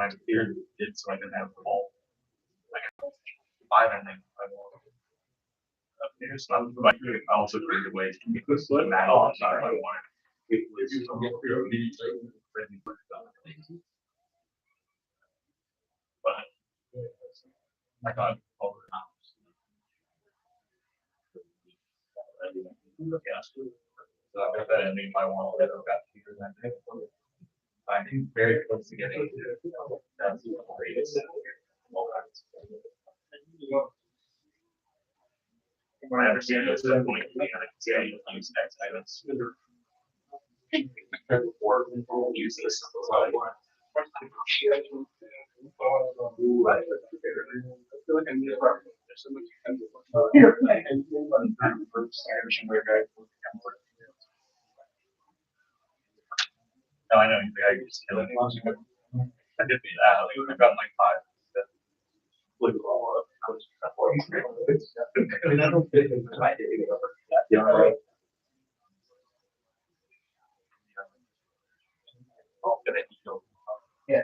I cleared it so I didn't have the whole five ending. It's not like I also created ways to make this matter all the time I wanted. It was but I got over the house. Yeah. So I got that ending by one that I got here that day. I'm very close to getting that's the greatest. When I understand this, I'm going to be on a use next items. Or use this. No, I know you guys just killing me. I did be that. I've got like five. Yeah.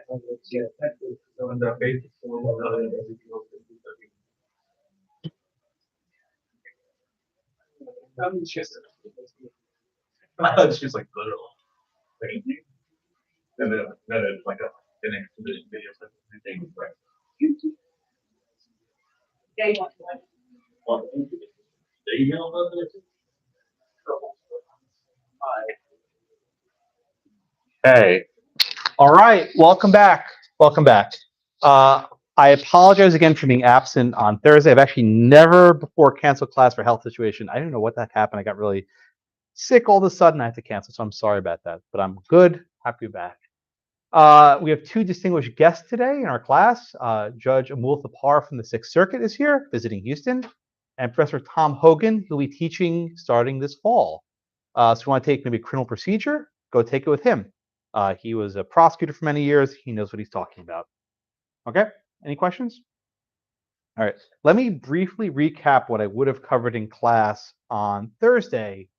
It's just like literal. And then it's like a an video thing, right? The email of it. Hey, all right, welcome back. Welcome back. I apologize again for being absent on Thursday. I've actually never before canceled class for health situation. I didn't know what that happened. I got really sick all of a sudden. I had to cancel, so I'm sorry about that. But I'm good. Happy to be back. We have two distinguished guests today in our class. Judge Amul Thapar from the Sixth Circuit is here, visiting Houston, and Professor Tom Hogan, who'll be teaching starting this fall. So if you want to take maybe criminal procedure, go take it with him. He was a prosecutor for many years. He knows what he's talking about. Okay, any questions? All right, let me briefly recap what I would have covered in class on Thursday,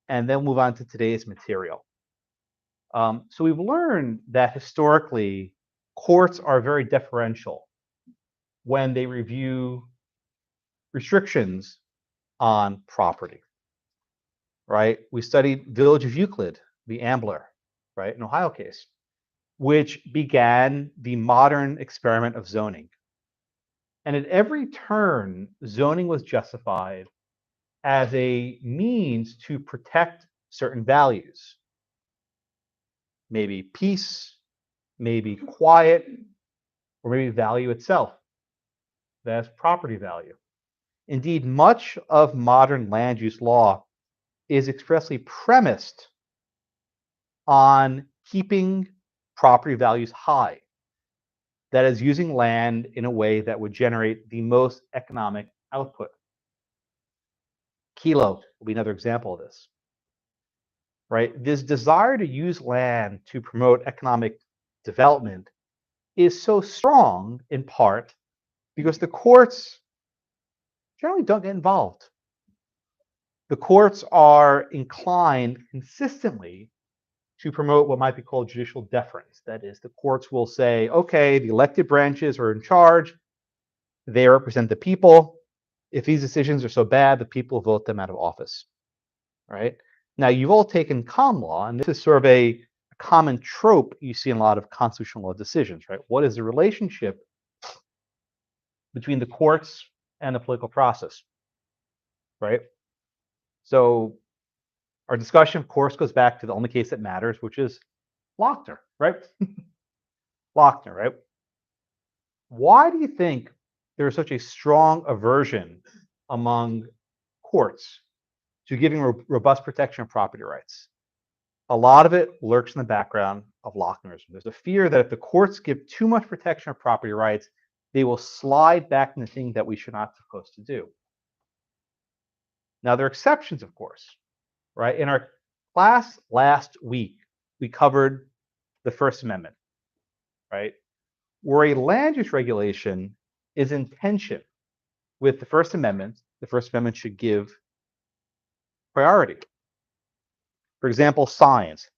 and then move on to today's material. So we've learned that historically, courts are very deferential when they review restrictions on property, right? We studied Village of Euclid, the Ambler, right, an Ohio case, which began the modern experiment of zoning. And at every turn, zoning was justified as a means to protect certain values. Maybe peace, maybe quiet, or maybe value itself. That's property value. Indeed, much of modern land use law is expressly premised on keeping property values high. That is, using land in a way that would generate the most economic output. Kelo will be another example of this. Right? This desire to use land to promote economic development is so strong in part because the courts generally don't get involved. The courts are inclined consistently to promote what might be called judicial deference. That is, the courts will say, okay, the elected branches are in charge. They represent the people. If these decisions are so bad, the people vote them out of office, right? Now, you've all taken common law, and this is sort of a common trope you see in a lot of constitutional law decisions, right? What is the relationship between the courts and the political process, right? So our discussion, of course, goes back to the only case that matters, which is Lochner, right? Lochner, right? Why do you think there is such a strong aversion among courts to giving robust protection of property rights? A lot of it lurks in the background of Lochnerism. There's a fear that if the courts give too much protection of property rights, they will slide back into things that we should not be supposed to do. Now, there are exceptions, of course, right? In our class last week, we covered the First Amendment, right? Where a land use regulation is in tension with the First Amendment should give priority. For example, signs.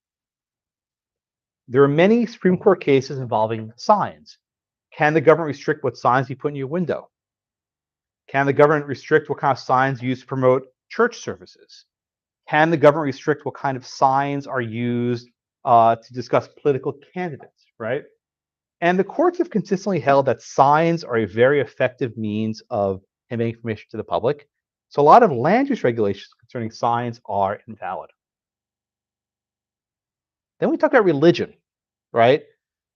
There are many Supreme Court cases involving signs. Can the government restrict what signs you put in your window? Can the government restrict what kind of signs used to promote church services? Can the government restrict what kind of signs are used to discuss political candidates, right? And the courts have consistently held that signs are a very effective means of conveying information to the public. So a lot of land use regulations concerning signs are invalid. Then we talk about religion, right?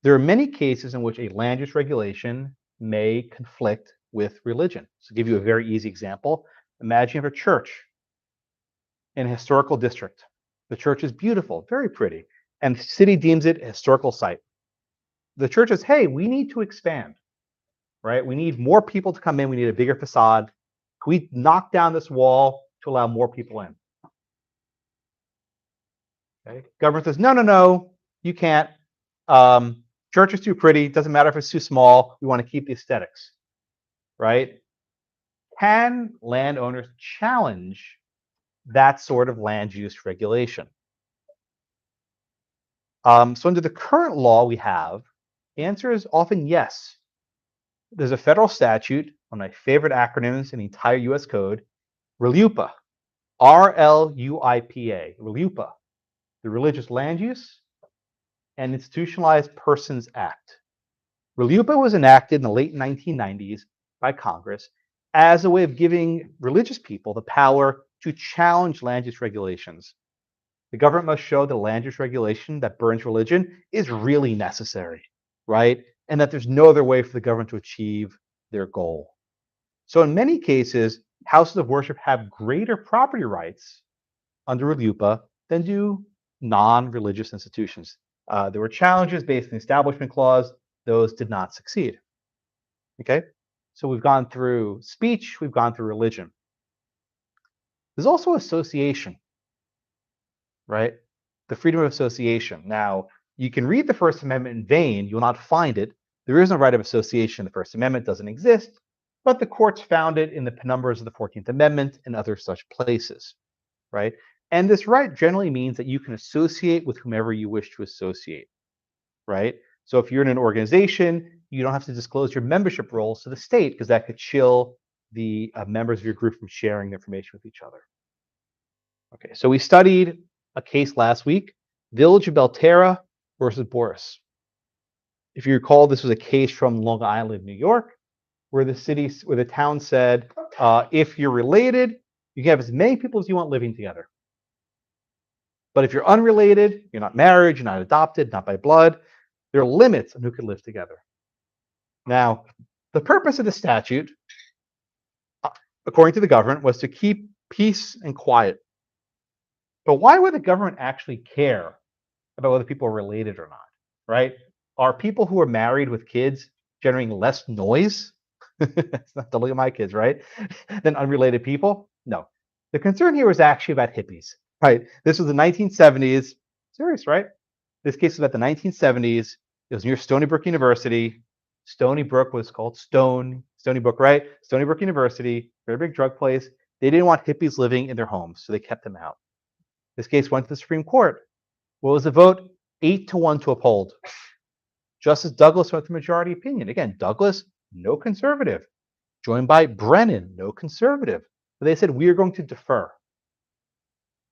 There are many cases in which a land use regulation may conflict with religion. So to give you a very easy example, imagine you have a church in a historical district. The church is beautiful, very pretty, and the city deems it a historical site. The church says, hey, we need to expand, right? We need more people to come in. We need a bigger facade. Can we knock down this wall to allow more people in? Okay. Government says, no, no, no, you can't. Church is too pretty. Doesn't matter if it's too small. We want to keep the aesthetics, right? Can landowners challenge that sort of land use regulation? So under the current law we have, the answer is often yes. There's a federal statute, one of my favorite acronyms in the entire US code, RLUIPA, RLUIPA, RLUIPA, the Religious Land Use and Institutionalized Persons Act. RLUIPA was enacted in the late 1990s by Congress as a way of giving religious people the power to challenge land use regulations. The government must show that land use regulation that burns religion is really necessary, right? And that there's no other way for the government to achieve their goal. So in many cases, houses of worship have greater property rights under RLUIPA than do non-religious institutions. There were challenges based on the Establishment Clause. Those did not succeed. Okay, so we've gone through speech, we've gone through religion. There's also association, right? The freedom of association. Now, you can read the First Amendment in vain, you'll not find it. There is no right of association. The First Amendment doesn't exist, but the courts found it in the penumbras of the 14th Amendment and other such places, right? And this right generally means that you can associate with whomever you wish to associate, right? So if you're in an organization, you don't have to disclose your membership roles to the state because that could chill the members of your group from sharing information with each other. Okay, so we studied a case last week, Village of Belterra versus Boris. If you recall, this was a case from Long Island, New York, where the town said, if you're related, you can have as many people as you want living together. But if you're unrelated, you're not married, you're not adopted, not by blood, there are limits on who can live together. Now, the purpose of the statute, according to the government, was to keep peace and quiet. But why would the government actually care about whether people are related or not, right? Are people who are married with kids generating less noise? That's not the look at my kids, right? Than unrelated people? No. The concern here was actually about hippies, right? This was the 1970s. Serious, right? This case was about the 1970s. It was near Stony Brook University. Stony Brook was called Stony Brook, right? Stony Brook University, very big drug place. They didn't want hippies living in their homes, so they kept them out. This case went to the Supreme Court. What was the vote? 8-1 to uphold. Justice Douglas went for majority opinion. Again, Douglas, no conservative. Joined by Brennan, no conservative. But they said, we are going to defer.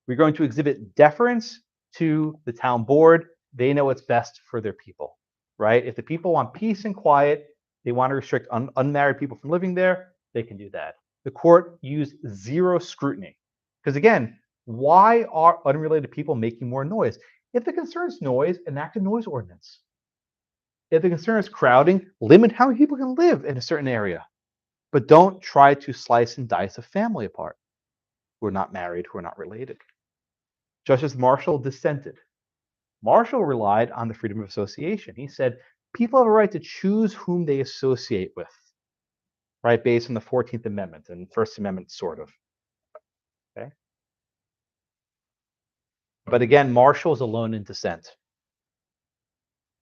We're going to exhibit deference to the town board. They know what's best for their people, right? If the people want peace and quiet, they want to restrict unmarried people from living there, they can do that. The court used zero scrutiny. Because again, why are unrelated people making more noise? If the concern is noise, enact a noise ordinance. If the concern is crowding, limit how many people can live in a certain area. But don't try to slice and dice a family apart who are not married, who are not related. Justice Marshall dissented. Marshall relied on the freedom of association. He said people have a right to choose whom they associate with, right, based on the 14th Amendment and First Amendment, sort of. Okay. But again, Marshall is alone in dissent.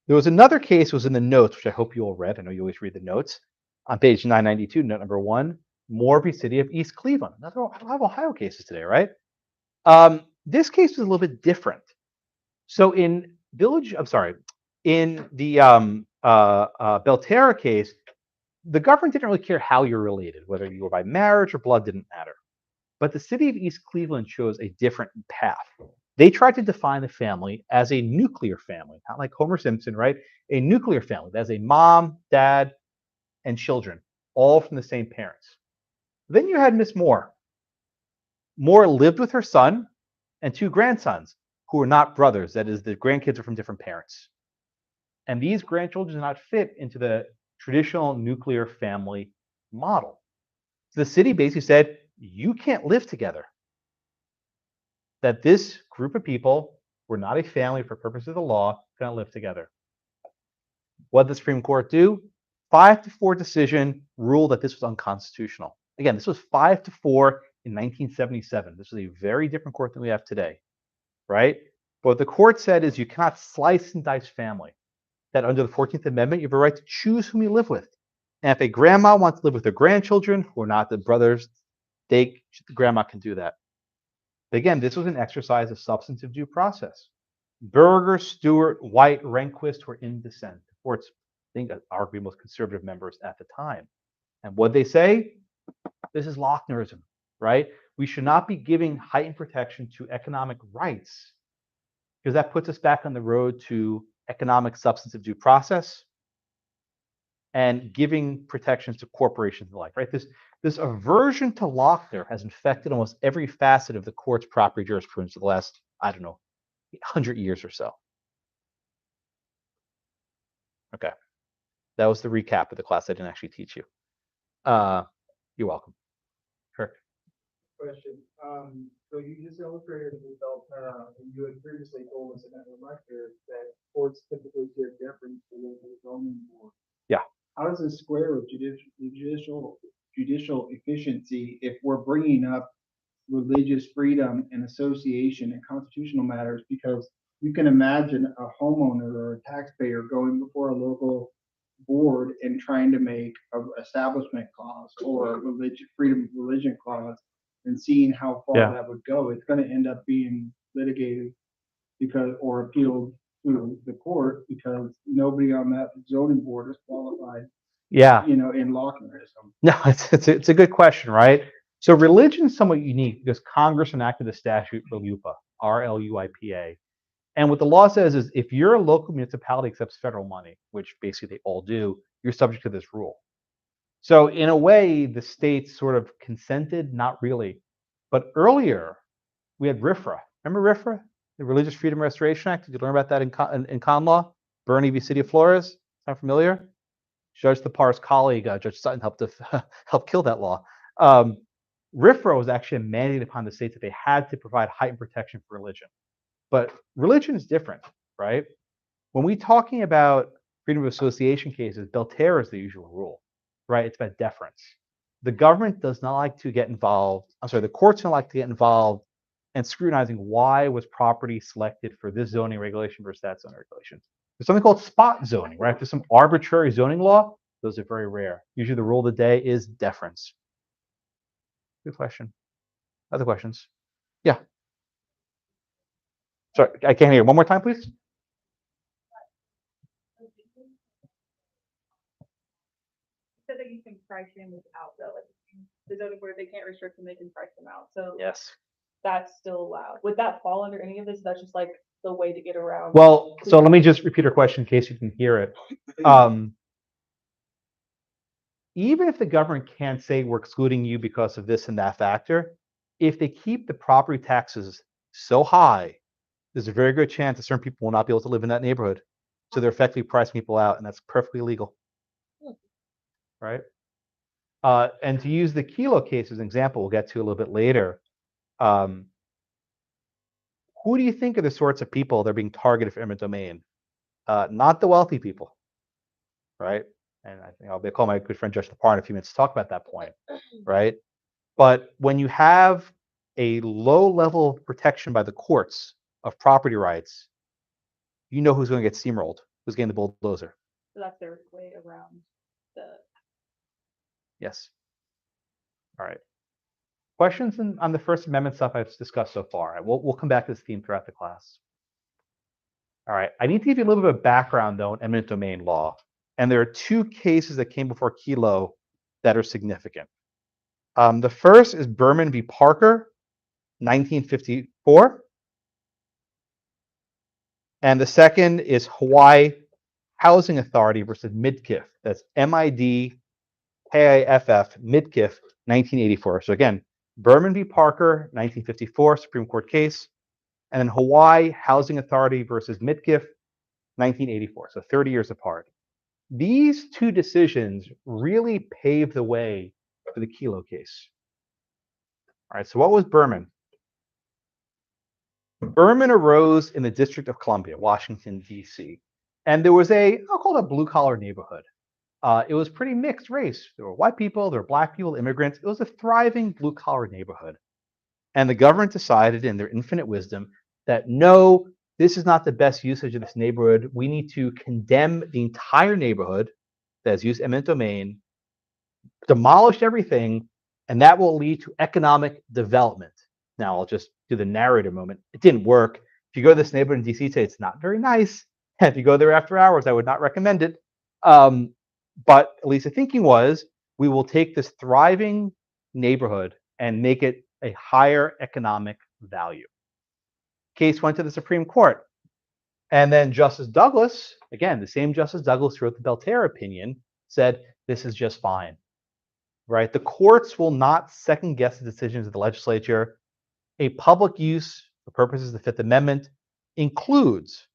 There was another case, was in the notes, which I hope you all read. I know you always read the notes. On page 992, note number 1, Morby City of East Cleveland. Another a lot of Ohio cases today, right? This case was a little bit different. So in In the Belterra case, the government didn't really care how you're related, whether you were by marriage or blood didn't matter. But the city of East Cleveland chose a different path. They tried to define the family as a nuclear family, not like Homer Simpson, right? A nuclear family that has a mom, dad, and children, all from the same parents. Then you had Miss Moore. Moore lived with her son and two grandsons who were not brothers. That is, the grandkids are from different parents. And these grandchildren do not fit into the traditional nuclear family model. So the city basically said, you can't live together. That this group of people were not a family for purposes of the law, couldn't live together. What did the Supreme Court do? 5-4 decision ruled that this was unconstitutional. Again, this was 5-4 in 1977. This was a very different court than we have today, right? But what the court said is you cannot slice and dice family. That under the 14th Amendment, you have a right to choose whom you live with. And if a grandma wants to live with her grandchildren who are not the brothers, the grandma can do that. But again, this was an exercise of substantive due process. Berger, Stewart, White, Rehnquist were in dissent. The courts, I think, arguably most conservative members at the time. And what they say? This is Lochnerism, right? We should not be giving heightened protection to economic rights because that puts us back on the road to economic substantive due process and giving protections to corporations and the like, right? This aversion to Lochner has infected almost every facet of the court's property jurisprudence for the last, I don't know, 100 years or so. Okay. That was the recap of the class I didn't actually teach you. You're welcome. Kirk. Question. So you just illustrated with Belterra, and you had previously told us in that lecture that courts typically give deference to the zoning board. Yeah. How does this square with judicial efficiency if we're bringing up religious freedom and association and constitutional matters? Because you can imagine a homeowner or a taxpayer going before a local board and trying to make an establishment clause or a freedom of religion clause and seeing how far that would go. It's going to end up being litigated because or appealed through the court because nobody on that zoning board is qualified. Yeah. In Lochnerism. No, it's a good question, right? So religion is somewhat unique because Congress enacted a statute for RLUIPA, RLUIPA. And what the law says is if you're a local municipality accepts federal money, which basically they all do, you're subject to this rule. So in a way, the states sort of consented, not really. But earlier, we had RFRA. Remember RFRA, the Religious Freedom Restoration Act? Did you learn about that in con law? Bernie v. City of Flores? Sound familiar? Judge Thapar's colleague, Judge Sutton, helped kill that law. RFRA was actually a mandate upon the states that they had to provide heightened protection for religion. But religion is different, right? When we're talking about freedom of association cases, Belterra is the usual rule, right? It's about deference. The government does not like to get involved. The courts don't like to get involved in scrutinizing why was property selected for this zoning regulation versus that zoning regulation. There's something called spot zoning, right? There's some arbitrary zoning law. Those are very rare. Usually the rule of the day is deference. Good question. Other questions? Yeah. Sorry, I can't hear. One more time, please. So that you can price in without the zoning board, they can't restrict them, they can price them out. So Yes. that's still allowed. Would that fall under any of this? That's just like the way to get around. Well, so let me just repeat her question in case you can hear it. Even if the government can't say we're excluding you because of this and that factor, if they keep the property taxes so high, there's a very good chance that certain people will not be able to live in that neighborhood. So they're effectively pricing people out, and that's perfectly legal. Right? And to use the Kelo case as an example, we'll get to a little bit later. Who do you think are the sorts of people that are being targeted for eminent domain? Not the wealthy people, right? And I think I'll call my good friend Judge Lepar in a few minutes to talk about that point, right? But when you have a low level of protection by the courts of property rights, you know who's going to get steamrolled, who's getting the bulldozer. So that's their way around the. Yes. All right. Questions on the First Amendment stuff I've discussed so far? We'll come back to this theme throughout the class. All right, I need to give you a little bit of background though on eminent domain law. And there are two cases that came before Kelo that are significant. The first is Berman v. Parker, 1954. And the second is Hawaii Housing Authority versus Midkiff. That's MID KIFF Midkiff 1984. So again, Berman v. Parker 1954 Supreme Court case, and then Hawaii Housing Authority versus Midkiff 1984. So 30 years apart. These two decisions really paved the way for the Kelo case. All right, so what was Berman? Berman arose in the District of Columbia, Washington, D.C. And there was I'll call it a blue-collar neighborhood. It was pretty mixed race. There were white people, there were black people, immigrants. It was a thriving blue-collar neighborhood. And the government decided in their infinite wisdom that no, this is not the best usage of this neighborhood. We need to condemn the entire neighborhood that has used eminent domain, demolish everything, and that will lead to economic development. Now, I'll just do the narrator moment. It didn't work. If you go to this neighborhood in DC, say it's not very nice. If you go there after hours, I would not recommend it. But at least the thinking was, we will take this thriving neighborhood and make it a higher economic value. Case went to the Supreme Court. And then Justice Douglas, again, the same Justice Douglas who wrote the Belterra opinion, said, this is just fine. Right? The courts will not second guess the decisions of the legislature. A public use for purposes of the Fifth Amendment includes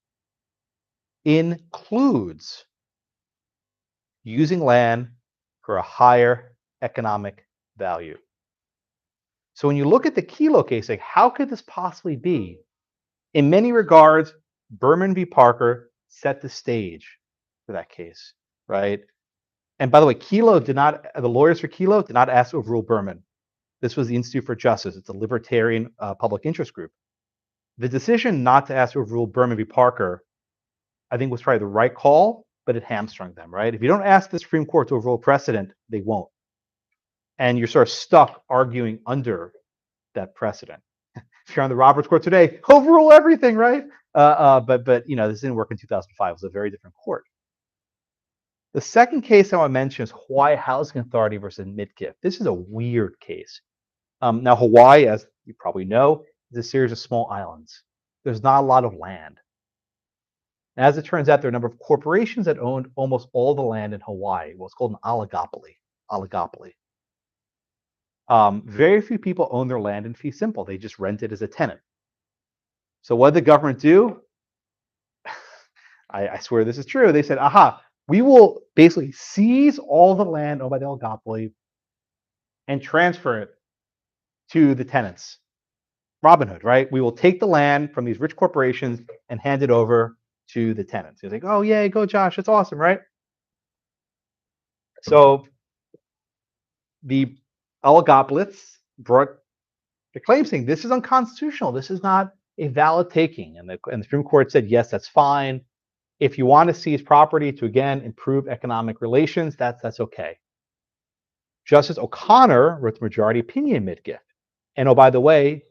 using land for a higher economic value. So when you look at the Kelo case, like how could this possibly be? In many regards, Berman v. Parker set the stage for that case, right? And by the way, the lawyers for Kelo did not ask to overrule Berman. This was the Institute for Justice. It's a libertarian public interest group. The decision not to ask to overrule Berman v. Parker, I think was probably the right call, but it hamstrung them, right? If you don't ask the Supreme Court to overrule precedent, they won't. And you're sort of stuck arguing under that precedent. If you're on the Roberts Court today, overrule everything, right? But this didn't work in 2005. It was a very different court. The second case I want to mention is Hawaii Housing Authority versus Midkiff. This is a weird case. Now, Hawaii, as you probably know, is a series of small islands. There's not a lot of land. And as it turns out, there are a number of corporations that owned almost all the land in Hawaii. What's called an oligopoly. Very few people own their land in fee simple. They just rent it as a tenant. So what did the government do? I swear this is true. They said, aha, we will basically seize all the land owned by the oligopoly and transfer it to the tenants. Robin Hood, right? We will take the land from these rich corporations and hand it over to the tenants. He's like, oh, yay, go Josh. That's awesome, right? So the oligopolists brought the claim saying this is unconstitutional. This is not a valid taking. And the Supreme Court said, yes, that's fine. If you want to seize property to, again, improve economic relations, that's okay. Justice O'Connor wrote the majority opinion in Midkiff. And oh, by the way,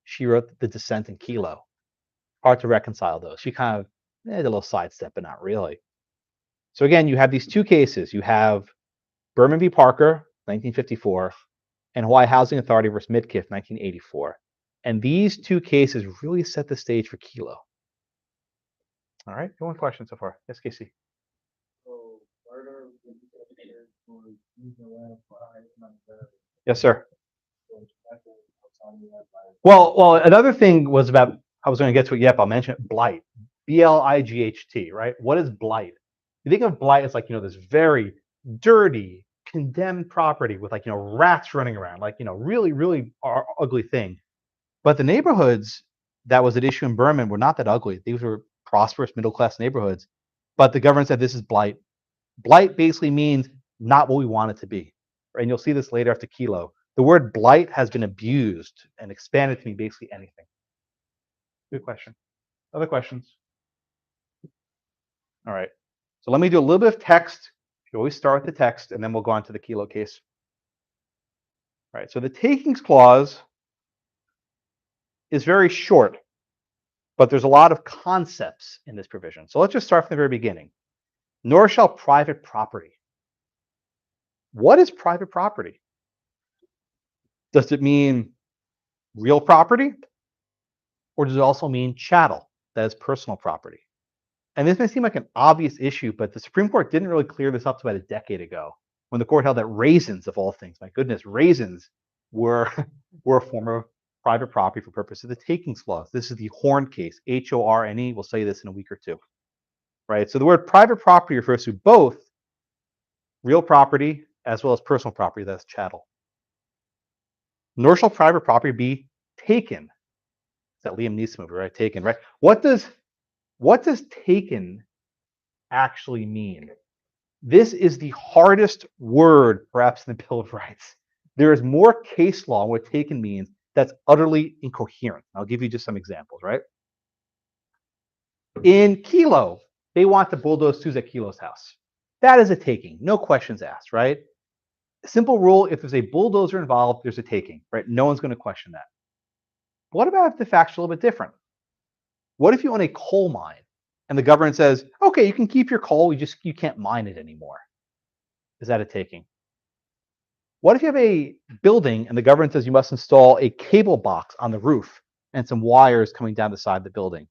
she wrote the dissent in Kelo. Hard to reconcile those. She kind of did a little sidestep, but not really. So again, you have these two cases. You have Berman v. Parker, 1954, and Hawaii Housing Authority versus Midkiff, 1984. And these two cases really set the stage for Kelo. All right, one question so far. Yes, Casey. Yes, sir. Well, another thing was about, I was going to get to it, yep, I'll mention it, blight. B-L-I-G-H-T, right? What is blight? You think of blight as like, this very dirty, condemned property with like, rats running around, like, really, really ugly thing. But the neighborhoods that was at issue in Berman were not that ugly. These were prosperous middle-class neighborhoods. But the government said this is blight. Blight basically means not what we want it to be. Right? And you'll see this later after Kelo. The word blight has been abused and expanded to mean basically anything. Good question. Other questions? All right. So let me do a little bit of text. You always start with the text, and then we'll go on to the Kelo case. All right. So the takings clause is very short, but there's a lot of concepts in this provision. So let's just start from the very beginning. Nor shall private property. What is private property? Does it mean real property? Or does it also mean chattel, that is personal property? And this may seem like an obvious issue, but the Supreme Court didn't really clear this up to about a decade ago when the court held that raisins, of all things, my goodness, raisins were, were a form of private property for purposes of the takings clause. This is the Horn case, Horne. We'll say this in a week or two, right? So the word private property refers to both real property as well as personal property, that's chattel. Nor shall private property be taken. It's that Liam Neeson movie, right? Taken, right? What does taken actually mean? This is the hardest word, perhaps, in the Bill of Rights. There is more case law on what taken means that's utterly incoherent. I'll give you just some examples, right? In Kelo, they want to bulldoze Suzette Kelo's house. That is a taking, no questions asked, right? Simple rule, if there's a bulldozer involved, there's a taking, right? No one's going to question that. What about if the facts are a little bit different? What if you own a coal mine and the government says, okay, you can keep your coal, you can't mine it anymore? Is that a taking? What if you have a building and the government says you must install a cable box on the roof and some wires coming down the side of the building?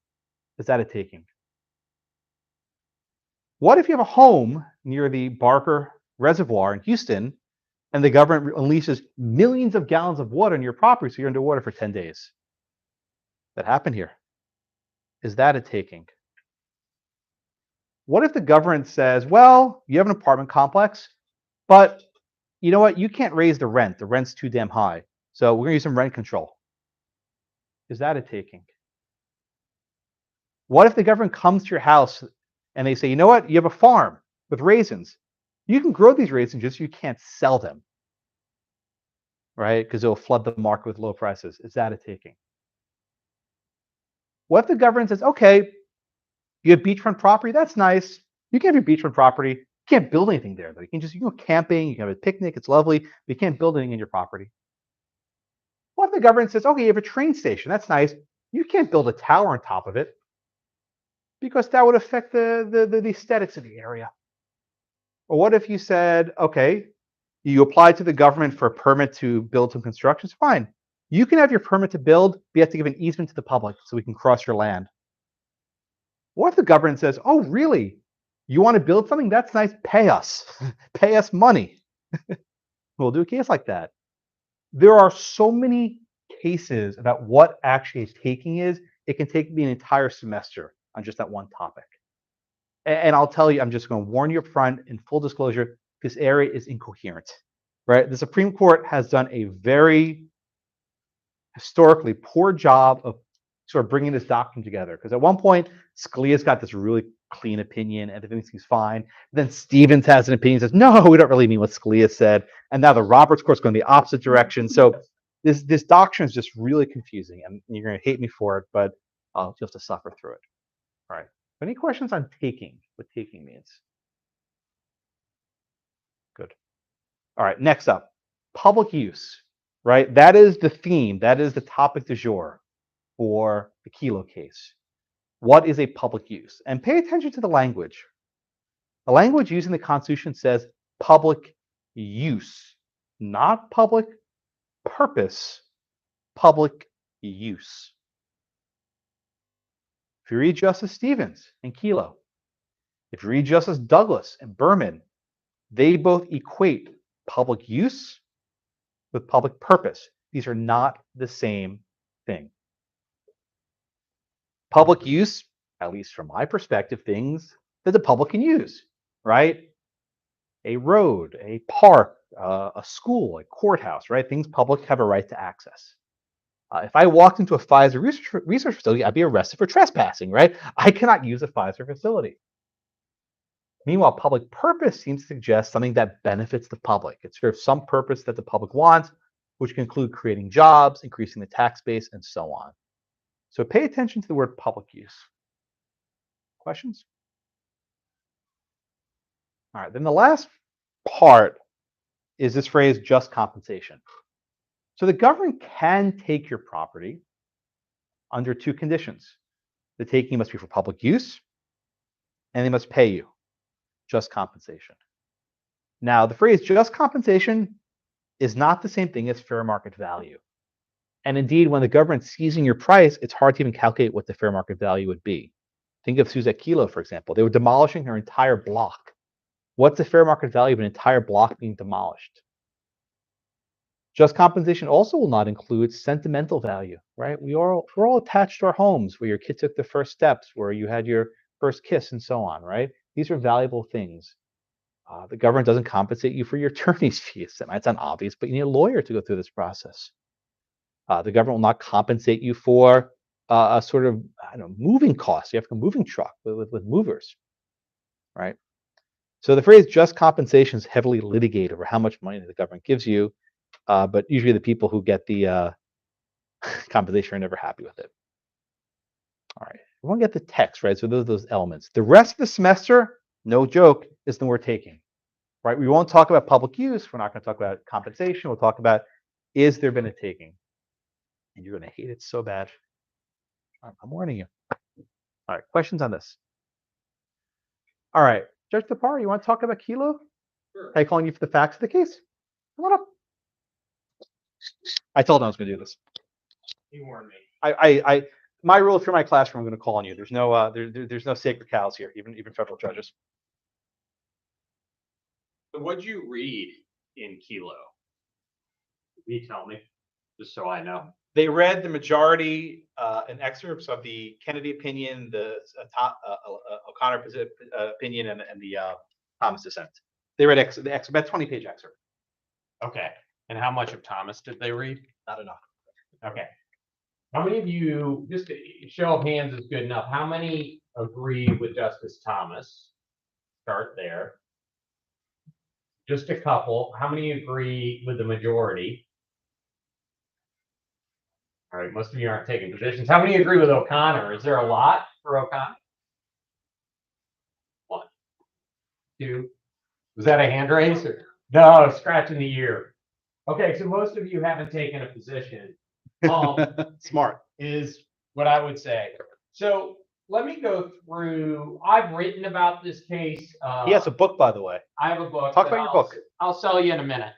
Is that a taking? What if you have a home near the Barker Reservoir in Houston and the government unleashes millions of gallons of water on your property so you're underwater for 10 days? That happened here. Is that a taking? What if the government says, well, you have an apartment complex, but you know what? You can't raise the rent. The rent's too damn high. So we're going to use some rent control. Is that a taking? What if the government comes to your house and they say, you know what? You have a farm with raisins. You can grow these raisins, just you can't sell them, right? Because it'll flood the market with low prices. Is that a taking? What if the government says, okay, you have beachfront property? That's nice. You can have your beachfront property. You can't build anything there, though. You can just, go camping, you can have a picnic, it's lovely, but you can't build anything in your property. What if the government says, okay, you have a train station? That's nice. You can't build a tower on top of it because that would affect the aesthetics of the area. Or what if you said, okay, you applied to the government for a permit to build some constructions? Fine. You can have your permit to build, but you have to give an easement to the public so we can cross your land. What if the government says, oh, really? You want to build something? That's nice. Pay us. Pay us money. We'll do a case like that. There are so many cases about what actually a taking is. It can take me an entire semester on just that one topic. And I'll tell you, I'm just going to warn you up front, in full disclosure, this area is incoherent, right? The Supreme Court has done a very historically poor job of sort of bringing this doctrine together. Because at one point, Scalia's got this really clean opinion and everything seems fine. Then Stevens has an opinion, says, no, we don't really mean what Scalia said. And now the Roberts Court's going the opposite direction. So this doctrine is just really confusing, and you're going to hate me for it, but you'll have to suffer through it. All right. Any questions on taking, what taking means? Good. All right, next up, public use, right? That is the theme. That is the topic du jour for the Kelo case. What is a public use? And pay attention to the language. The language used in the Constitution says public use, not public purpose, public use. If you read Justice Stevens and Kelo, if you read Justice Douglas and Berman, they both equate public use with public purpose. These are not the same thing. Public use, at least from my perspective, things that the public can use, right? A road, a park, a school, a courthouse, right? Things public have a right to access. If I walked into a Pfizer research facility, I'd be arrested for trespassing, right? I cannot use a Pfizer facility. Meanwhile, public purpose seems to suggest something that benefits the public. It serves some purpose that the public wants, which can include creating jobs, increasing the tax base, and so on. So pay attention to the word public use. Questions? All right, then the last part is this phrase, just compensation. So the government can take your property under two conditions. The taking must be for public use, and they must pay you just compensation. Now, the phrase just compensation is not the same thing as fair market value. And indeed, when the government's seizing your price, it's hard to even calculate what the fair market value would be. Think of Suzette Kelo, for example. They were demolishing her entire block. What's the fair market value of an entire block being demolished? Just compensation also will not include sentimental value, right? We're all attached to our homes, where your kid took the first steps, where you had your first kiss, and so on, right? These are valuable things. The government doesn't compensate you for your attorney's fees. That might sound obvious, but you need a lawyer to go through this process. The government will not compensate you for a sort of, I don't know, moving costs. You have a moving truck with movers, right? So the phrase just compensation is heavily litigated over how much money the government gives you, but usually the people who get the compensation are never happy with it. All right, we want to get the text, right? So those elements. The rest of the semester, no joke, is the word taking, right? We won't talk about public use. We're not going to talk about compensation. We'll talk about, is there been a taking? And you're going to hate it so bad. I'm warning you. All right, questions on this? All right, Judge Tapar, you want to talk about Kelo? Sure. I'm calling you for the facts of the case. Come on up. I told him I was going to do this. You warned me. I my rule through my classroom, I'm going to call on you. There's no there's no sacred cows here, even federal judges. So what'd you read in Kelo? Can you tell me, just so I know? They read the majority and excerpts of the Kennedy opinion, the O'Connor opinion, and the Thomas dissent. They read about 20-page excerpt. Okay. And how much of Thomas did they read? Not enough. Okay. How many of you, just a show of hands is good enough, how many agree with Justice Thomas? Start there. Just a couple. How many agree with the majority? All right, most of you aren't taking positions. How many agree with O'Connor? Is there a lot for O'Connor? 1, 2. Was that a hand raise? Or? No, scratching the ear. Okay, so most of you haven't taken a position. Smart. Is what I would say. So let me go through. I've written about this case. He has a book, by the way. I have a book. Talk about your book. I'll sell you in a minute.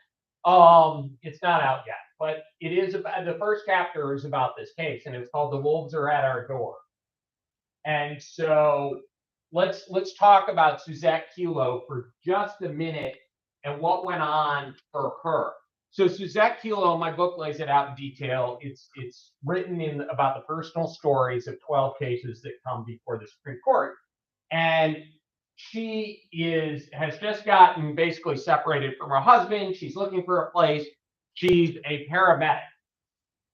It's not out yet, but it is about, the first chapter is about this case, and it's called "The Wolves Are at Our Door." And so let's talk about Suzette Kelo for just a minute and what went on for her. So Suzette Kelo, my book lays it out in detail. It's written in about the personal stories of 12 cases that come before the Supreme Court. And she has just gotten basically separated from her husband. She's looking for a place. She's a paramedic.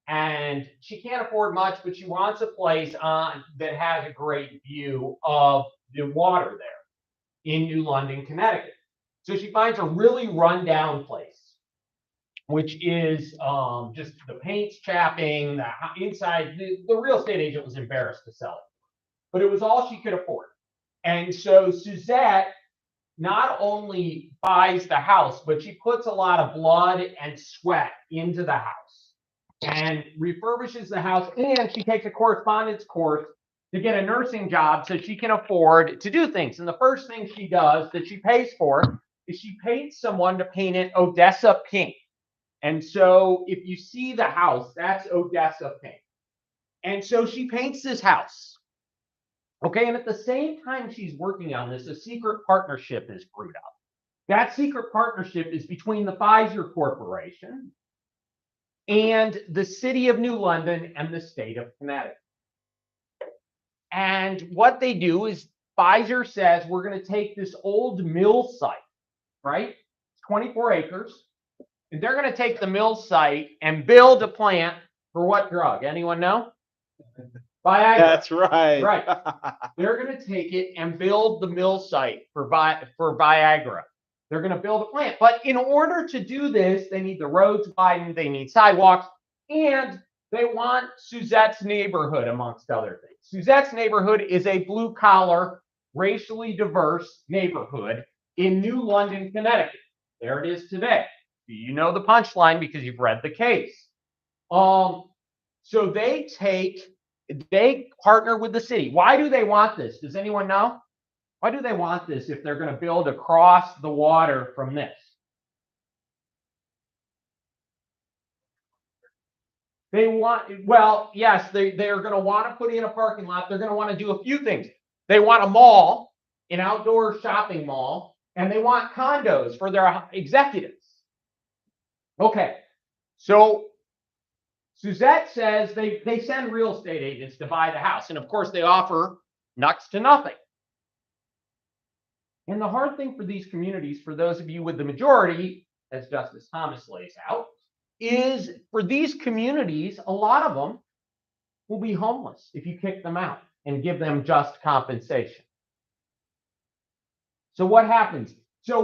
And she can't afford much, but she wants a place that has a great view of the water there in New London, Connecticut. So she finds a really rundown place, which is just the paint's chapping, the inside. The real estate agent was embarrassed to sell it, but it was all she could afford. And so Suzette not only buys the house, but she puts a lot of blood and sweat into the house and refurbishes the house. And she takes a correspondence course to get a nursing job so she can afford to do things. And the first thing she does that she pays for is she pays someone to paint it Odessa pink. And so if you see the house, that's Odessa pink. And so she paints this house. Okay, and at the same time she's working on this, a secret partnership is brewed up. That secret partnership is between the Pfizer Corporation and the city of New London and the state of Connecticut. And what they do is Pfizer says, we're going to take this old mill site, right? 24 acres. And they're going to take the mill site and build a plant for what drug? Anyone know? Viagra. That's right. Right. They're going to take it and build the mill site for Viagra. They're going to build a plant. But in order to do this, they need the roads widened, they need sidewalks, and they want Suzette's neighborhood, amongst other things. Suzette's neighborhood is a blue-collar, racially diverse neighborhood in New London, Connecticut. There it is today. You know the punchline because you've read the case. So they take They partner with the city. Why do they want this? Does anyone know? Why do they want this if they're going to build across the water from this? They want, well, yes, they're going to want to put in a parking lot. They're going to want to do a few things. They want a mall, an outdoor shopping mall, and they want condos for their executives. Okay, so Suzette says they send real estate agents to buy the house. And of course, they offer next to nothing. And the hard thing for these communities, for those of you with the majority, as Justice Thomas lays out, is for these communities, a lot of them will be homeless if you kick them out and give them just compensation. So what happens? So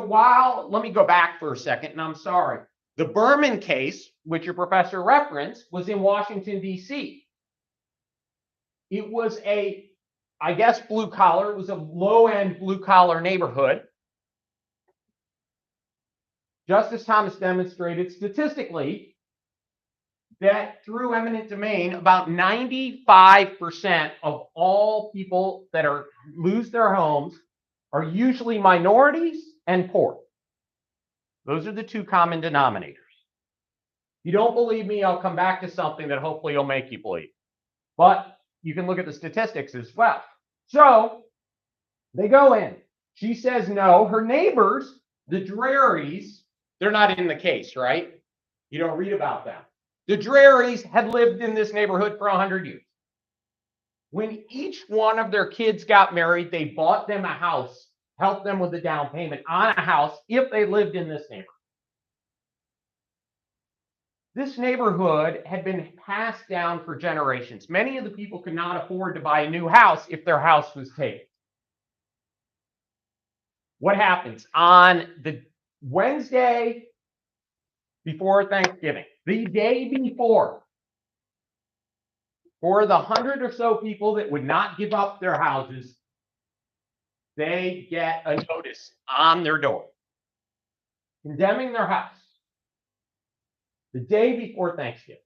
let me go back for a second, and I'm sorry. The Berman case, which your professor referenced, was in Washington, D.C. It was I guess, blue collar. It was a low-end blue collar neighborhood. Justice Thomas demonstrated statistically that through eminent domain, about 95% of all people that lose their homes are usually minorities and poor. Those are the two common denominators. If you don't believe me, I'll come back to something that hopefully will make you believe. But you can look at the statistics as well. So they go in. She says no. Her neighbors, the Drarys, they're not in the case, right? You don't read about them. The Drarys had lived in this neighborhood for 100 years. When each one of their kids got married, they bought them a house, helped them with the down payment on a house if they lived in this neighborhood. This neighborhood had been passed down for generations. Many of the people could not afford to buy a new house if their house was taken. What happens? On the Wednesday before Thanksgiving, the day before, for the 100 or so people that would not give up their houses, they get a notice on their door condemning their house the day before Thanksgiving.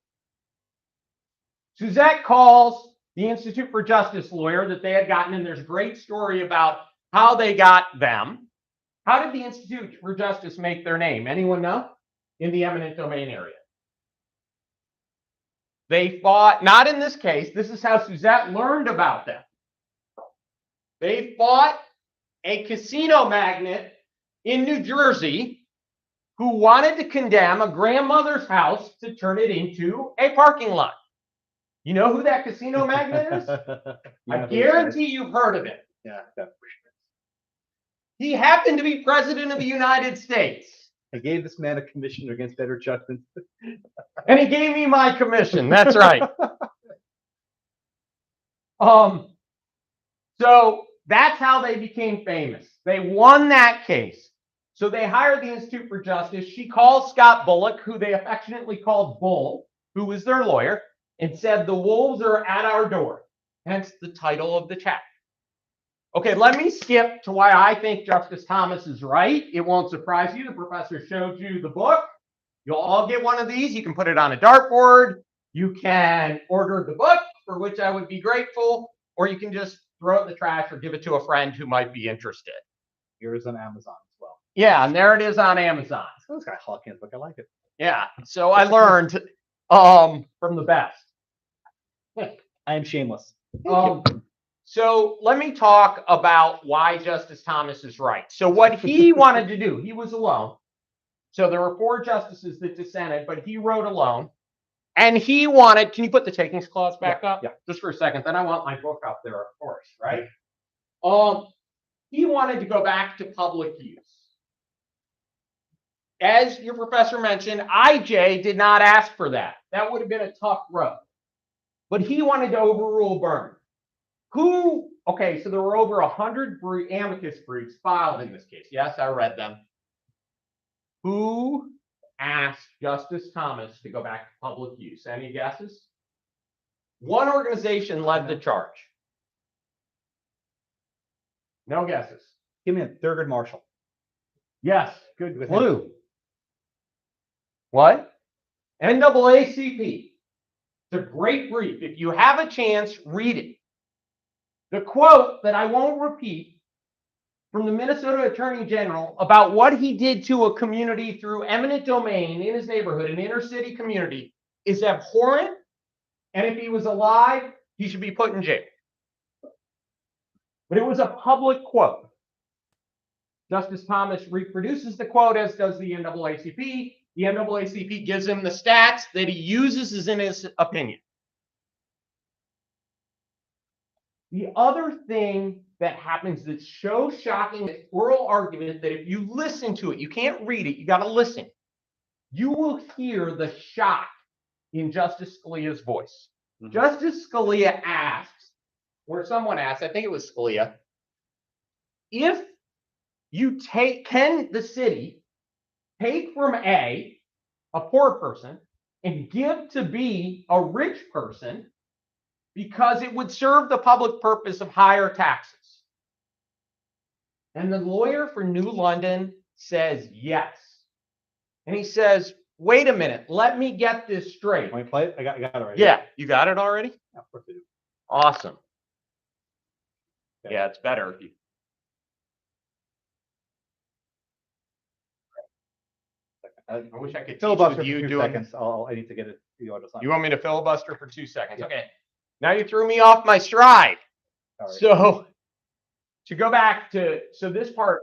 Suzette calls the Institute for Justice lawyer that they had gotten, and there's a great story about how they got them. How did the Institute for Justice make their name? Anyone know? In the eminent domain area. They fought, not in this case, this is how Suzette learned about them. They fought a casino magnate in New Jersey who wanted to condemn a grandmother's house to turn it into a parking lot. You know who that casino magnate is? I guarantee you've heard of it. Yeah. He happened to be president of the United States. I gave this man a commission against better judgment. And he gave me my commission. That's right. So that's how they became famous. They won that case. So they hired the Institute for Justice. She called Scott Bullock, who they affectionately called Bull, who was their lawyer, and said, "The wolves are at our door." Hence the title of the chapter. Okay, let me skip to why I think Justice Thomas is right. It won't surprise you. The professor showed you the book. You'll all get one of these. You can put it on a dartboard. You can order the book, for which I would be grateful, or you can just throw it in the trash or give it to a friend who might be interested. Yours on Amazon as well. Yeah, and there it is on Amazon. So it's got a Hawkins book. I like it. Yeah, so I learned from the best. I am shameless. So let me talk about why Justice Thomas is right. So what he wanted to do, he was alone. So there were 4 justices that dissented, but he wrote alone. And he wanted, can you put the takings clause back up? Yeah. Just for a second. Then I want my book up there, of course, right? He wanted to go back to public use. As your professor mentioned, IJ did not ask for that. That would have been a tough road. But he wanted to overrule Berman. Okay, so there were over 100 amicus briefs filed in this case. Yes, I read them. Who asked Justice Thomas to go back to public use? Any guesses? One organization led the charge. No guesses. Give me a Thurgood Marshall. Yes, good With clue. What? NAACP. It's a great brief. If you have a chance, read it. The quote that I won't repeat from the Minnesota Attorney General about what he did to a community through eminent domain in his neighborhood, an inner city community, is abhorrent. And if he was alive, he should be put in jail. But it was a public quote. Justice Thomas reproduces the quote, as does the NAACP. The NAACP gives him the stats that he uses as in his opinion. The other thing that happens that's so shocking, this oral argument, that if you listen to it, you can't read it, you got to listen. You will hear the shock in Justice Scalia's voice. Mm-hmm. Justice Scalia asks, or someone asked, I think it was Scalia, if you can the city take from A, poor person, and give to B, a rich person, because it would serve the public purpose of higher taxes? And the lawyer for New London says yes. And he says, wait a minute, let me get this straight. Want me to play it? I got it already. Yeah, you got it already? Yeah, of course I do. Awesome. Okay. Yeah, it's better if you. I wish I could teach Filibuster with for you 2 doing. seconds. I need to get it. You want me to filibuster for 2 seconds? Yeah. Okay. Now you threw me off my stride. Sorry. So to go back to this part.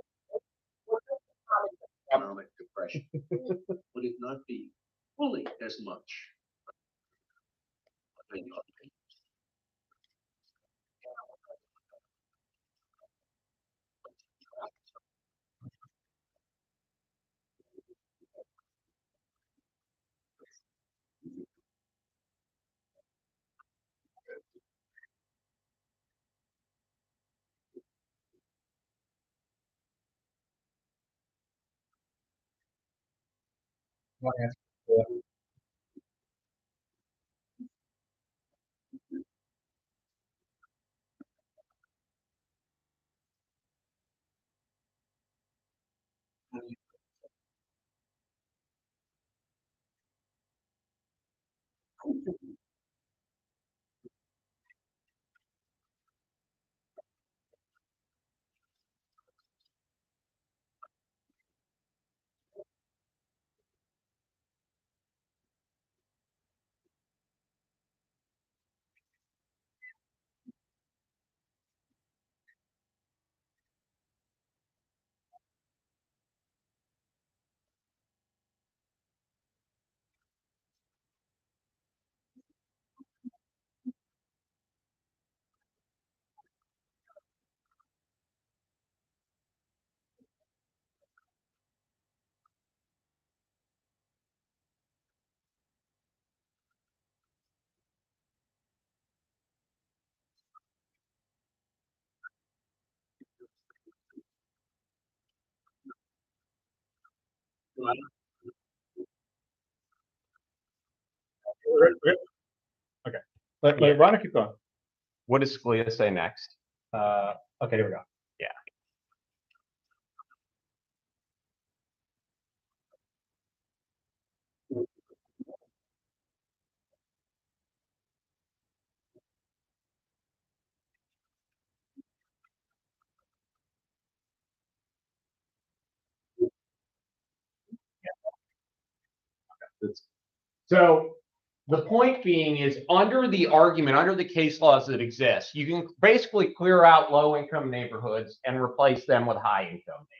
Economic depression would it not be fully as much? Okay. Let Rhonda keep going. What does Scalia say next? Okay, here we go. Yeah. So the point being is, under the argument, under the case laws that exist, you can basically clear out low-income neighborhoods and replace them with high-income neighborhoods.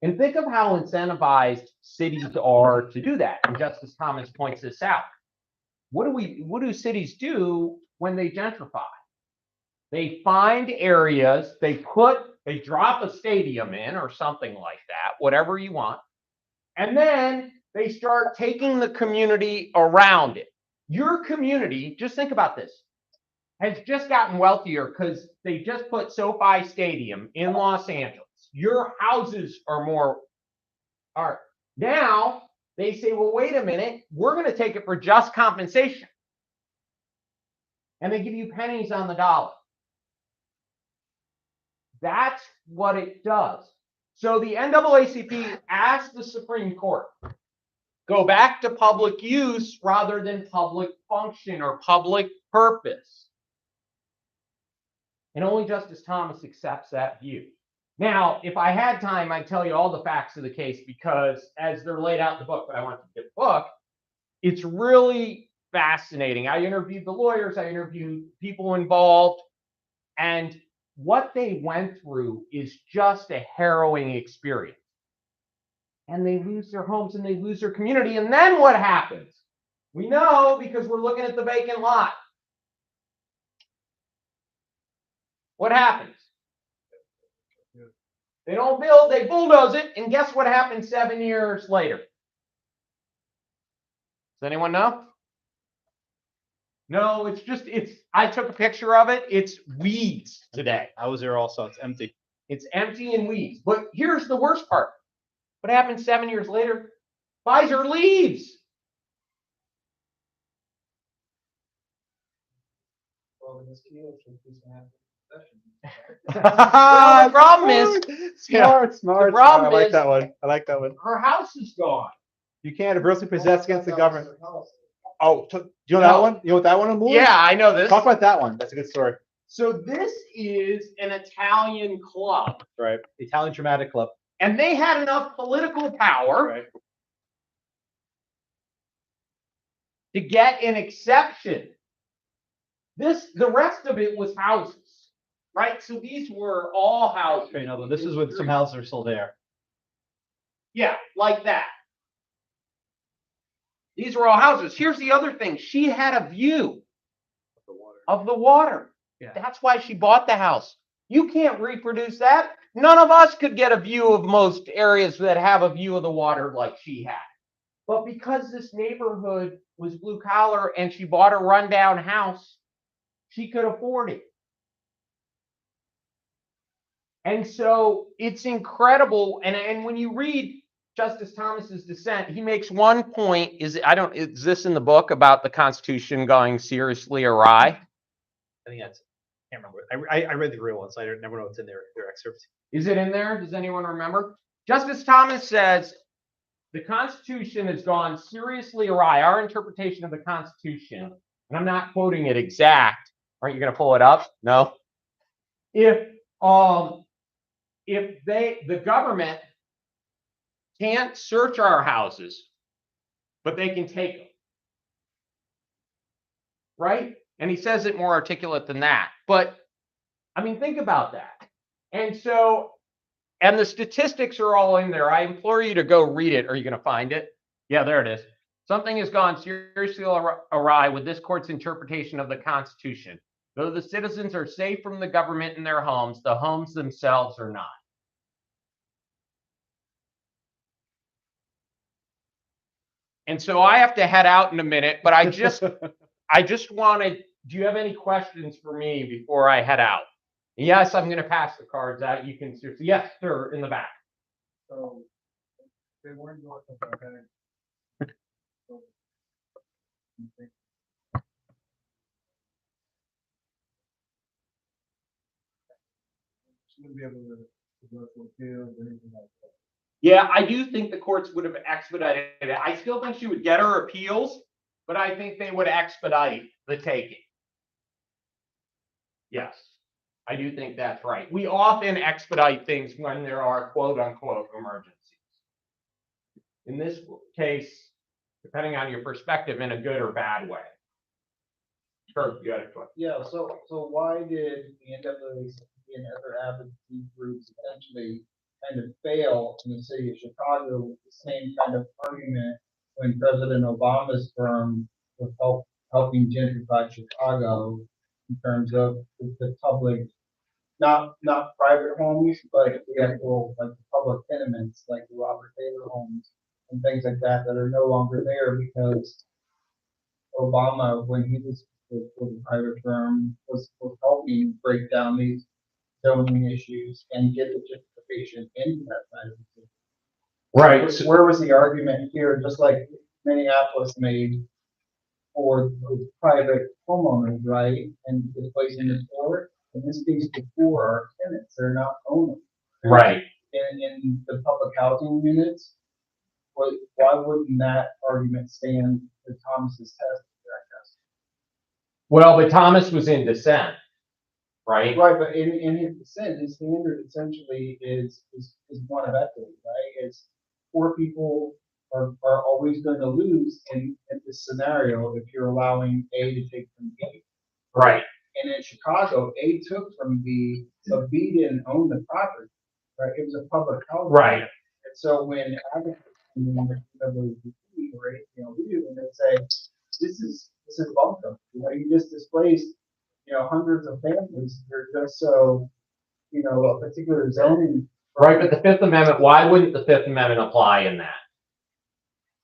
And think of how incentivized cities are to do that. And Justice Thomas points this out. What do cities do when they gentrify? They find areas, they drop a stadium in or something like that, whatever you want, and then they start taking the community around it. Your community, just think about this, has just gotten wealthier because they just put SoFi Stadium in Los Angeles. Your houses are more. All right. Now they say, well, wait a minute, we're going to take it for just compensation. And they give you pennies on the dollar. That's what it does. So the NAACP asked the Supreme Court, go back to public use rather than public function or public purpose. And only Justice Thomas accepts that view. Now, if I had time, I'd tell you all the facts of the case because as they're laid out in the book, but I want to get the book, it's really fascinating. I interviewed the lawyers, I interviewed people involved, and what they went through is just a harrowing experience. And they lose their homes and they lose their community. And then what happens? We know because we're looking at the vacant lot. What happens? They don't build, they bulldoze it, and guess what happens 7 years later? Does anyone know? No, I took a picture of it. It's weeds today. I was there also. It's empty. It's empty and weeds. But here's the worst part. What happens 7 years later? Pfizer leaves. Well, the problem is, smart. the problem I like is- that one. I like that one. her house is gone. You can't adversely possess against the government. Oh, do you know that No. one? You know what that one was? Yeah, I know this. Talk about that one. That's a good story. So this is an Italian club, Right. Italian Dramatic Club. and they had enough political power Right. to get an exception. The rest of it was houses, right? So these were all houses. Okay, no, this is when some houses are still there. Yeah, like that. These were all houses. Here's the other thing. She had a view of the water. Yeah. That's why she bought the house. You can't reproduce that. None of us could get a view of most areas that have a view of the water like she had. But because this neighborhood was blue collar and she bought a rundown house, she could afford it. And so it's incredible. And when you read Justice Thomas's dissent, he makes one point. Is this in the book about the Constitution going seriously awry? I think that's. I can't remember. I read the real one, so I never know what's in their excerpts. Is it in there? Does anyone remember? Justice Thomas says the Constitution has gone seriously awry. Our interpretation of the Constitution, and I'm not quoting it exact. Aren't you going to pull it up? No. If the government can't search our houses, but they can take them, right? And he says it more articulate than that. But I mean, think about that. And so, and the statistics are all in there. I implore you to go read it. Are you going to find it? Yeah, there it is. Something has gone seriously awry with this court's interpretation of the Constitution. Though the citizens are safe from the government in their homes, the homes themselves are not. And so I have to head out in a minute, but I just wanted, do you have any questions for me before I head out? Yes, I'm going to pass the cards out. You can seriously, yes, sir, in the back. So they weren't doing something like that. Shouldn't be able to go to appeals or anything like that. Yeah, I do think the courts would have expedited it. I still think she would get her appeals, but I think they would expedite the taking. Yes, I do think that's right. We often expedite things when there are quote unquote emergencies. In this case, depending on your perspective, in a good or bad way. Sure, you had a question. Yeah, so why did the NAACP and other advocacy groups essentially kind of fail in the city of Chicago with the same kind of argument when President Obama's firm was helping gentrify Chicago in terms of the public, not private homes, but the actual like public tenements like the Robert Taylor homes and things like that that are no longer there because Obama, when he was with the private firm, was helping break down these zoning issues and get the gentrification into that side of the city. Right. Where was the argument here, just like Minneapolis made for the private homeowners, right? And displacing the poor. In this case, the poor are tenants, they're not owners. Right. In the public housing units, why wouldn't that argument stand for Thomas's test? I guess? Well, but Thomas was in dissent, right? Right, but in his dissent, his standard essentially is one of equity, right? It's poor people are always going to lose in this scenario if you're allowing A to take from B. Right. And in Chicago, A took from B, but B didn't own the property, right? It was a public house. Right. And so when advocates and they say, this is welcome, you just displaced, hundreds of families, they're just so, a particular zoning. Right, but the Fifth Amendment, why wouldn't the Fifth Amendment apply in that?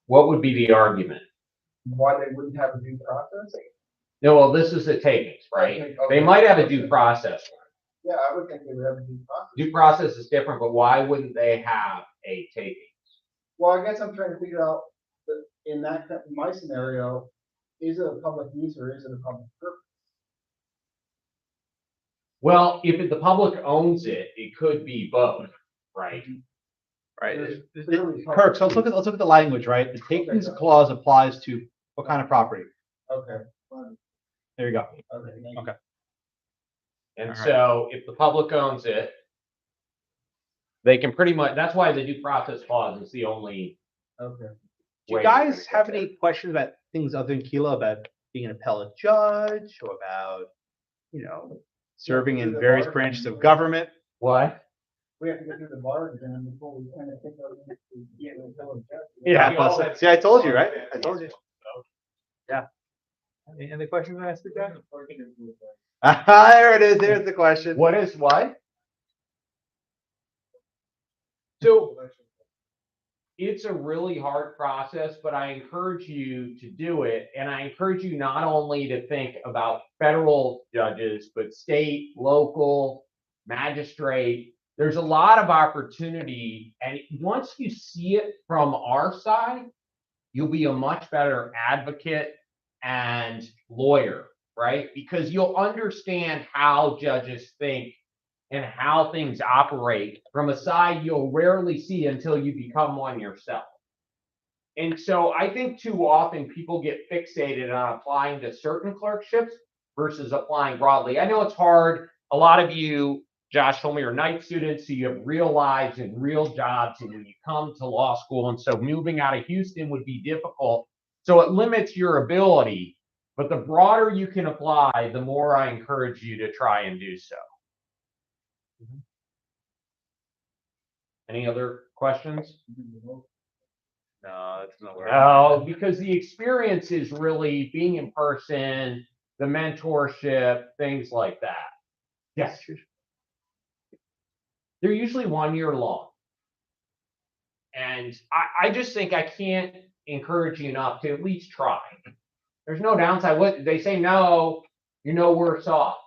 What would be the argument? Why they wouldn't have a due process? No, well, this is the takings, right? Okay. They might have a due process. Yeah, I would think they would have a due process. Due process is different, but why wouldn't they have a taking? Well, I guess I'm trying to figure out that in my scenario, is it a public use or is it a public purpose? Well, if the public owns it, it could be both, right? Right. There's clearly Kirk, so let's look at the language, right? The takings clause applies to what kind of property? Okay, fine. There you go. Okay, thank you. Okay. And All right. so if the public owns it, they can pretty much, that's why the due process clause is the only. Okay. Do you way guys we're gonna have get any questions about things other than Kelo, about being an appellate judge or about, serving in various branches of government? there. What? We have to go through the bar exam before we kind of pick out the intelligence. Yeah, we all plus, have- see, I told you, right? I told you. Yeah. Any other questions I asked the guy? There it is. There's the question. What is what? So it's a really hard process, but I encourage you to do it. And I encourage you not only to think about federal judges, but state, local, magistrate. There's a lot of opportunity. And once you see it from our side, you'll be a much better advocate and lawyer, right? Because you'll understand how judges think and how things operate from a side you'll rarely see until you become one yourself. And so I think too often people get fixated on applying to certain clerkships versus applying broadly. I know it's hard. A lot of you, Josh told me, are night students, so you have real lives and real jobs, and when you come to law school, and so moving out of Houston would be difficult. So it limits your ability, but the broader you can apply, the more I encourage you to try and do so. Any other questions? No, that's not where. No, because the experience is really being in person, the mentorship, things like that. Yes. They're usually 1 year long. And I just think I can't encourage you enough to at least try. There's no downside. What they say, no, you're no worse off.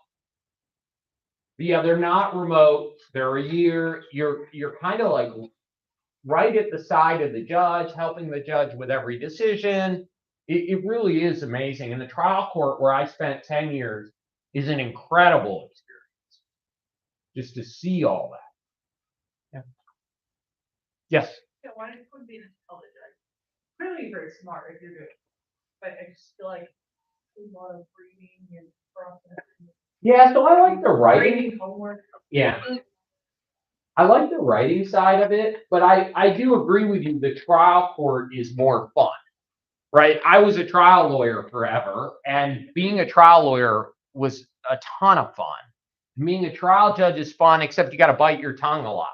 But yeah, they're not remote. They're a year. You're kind of like right at the side of the judge, helping the judge with every decision. It really is amazing. And the trial court, where I spent 10 years, is an incredible experience. Just to see all that. Yeah. Yes. Yeah, why would be an appellate judge? Clearly you're very smart if you're good, but I just feel like a lot of reading and processing. Yeah, so I like the writing. Reading homework. Yeah. I like the writing side of it, but I do agree with you. The trial court is more fun, right? I was a trial lawyer forever, and being a trial lawyer was a ton of fun. Being a trial judge is fun, except you got to bite your tongue a lot.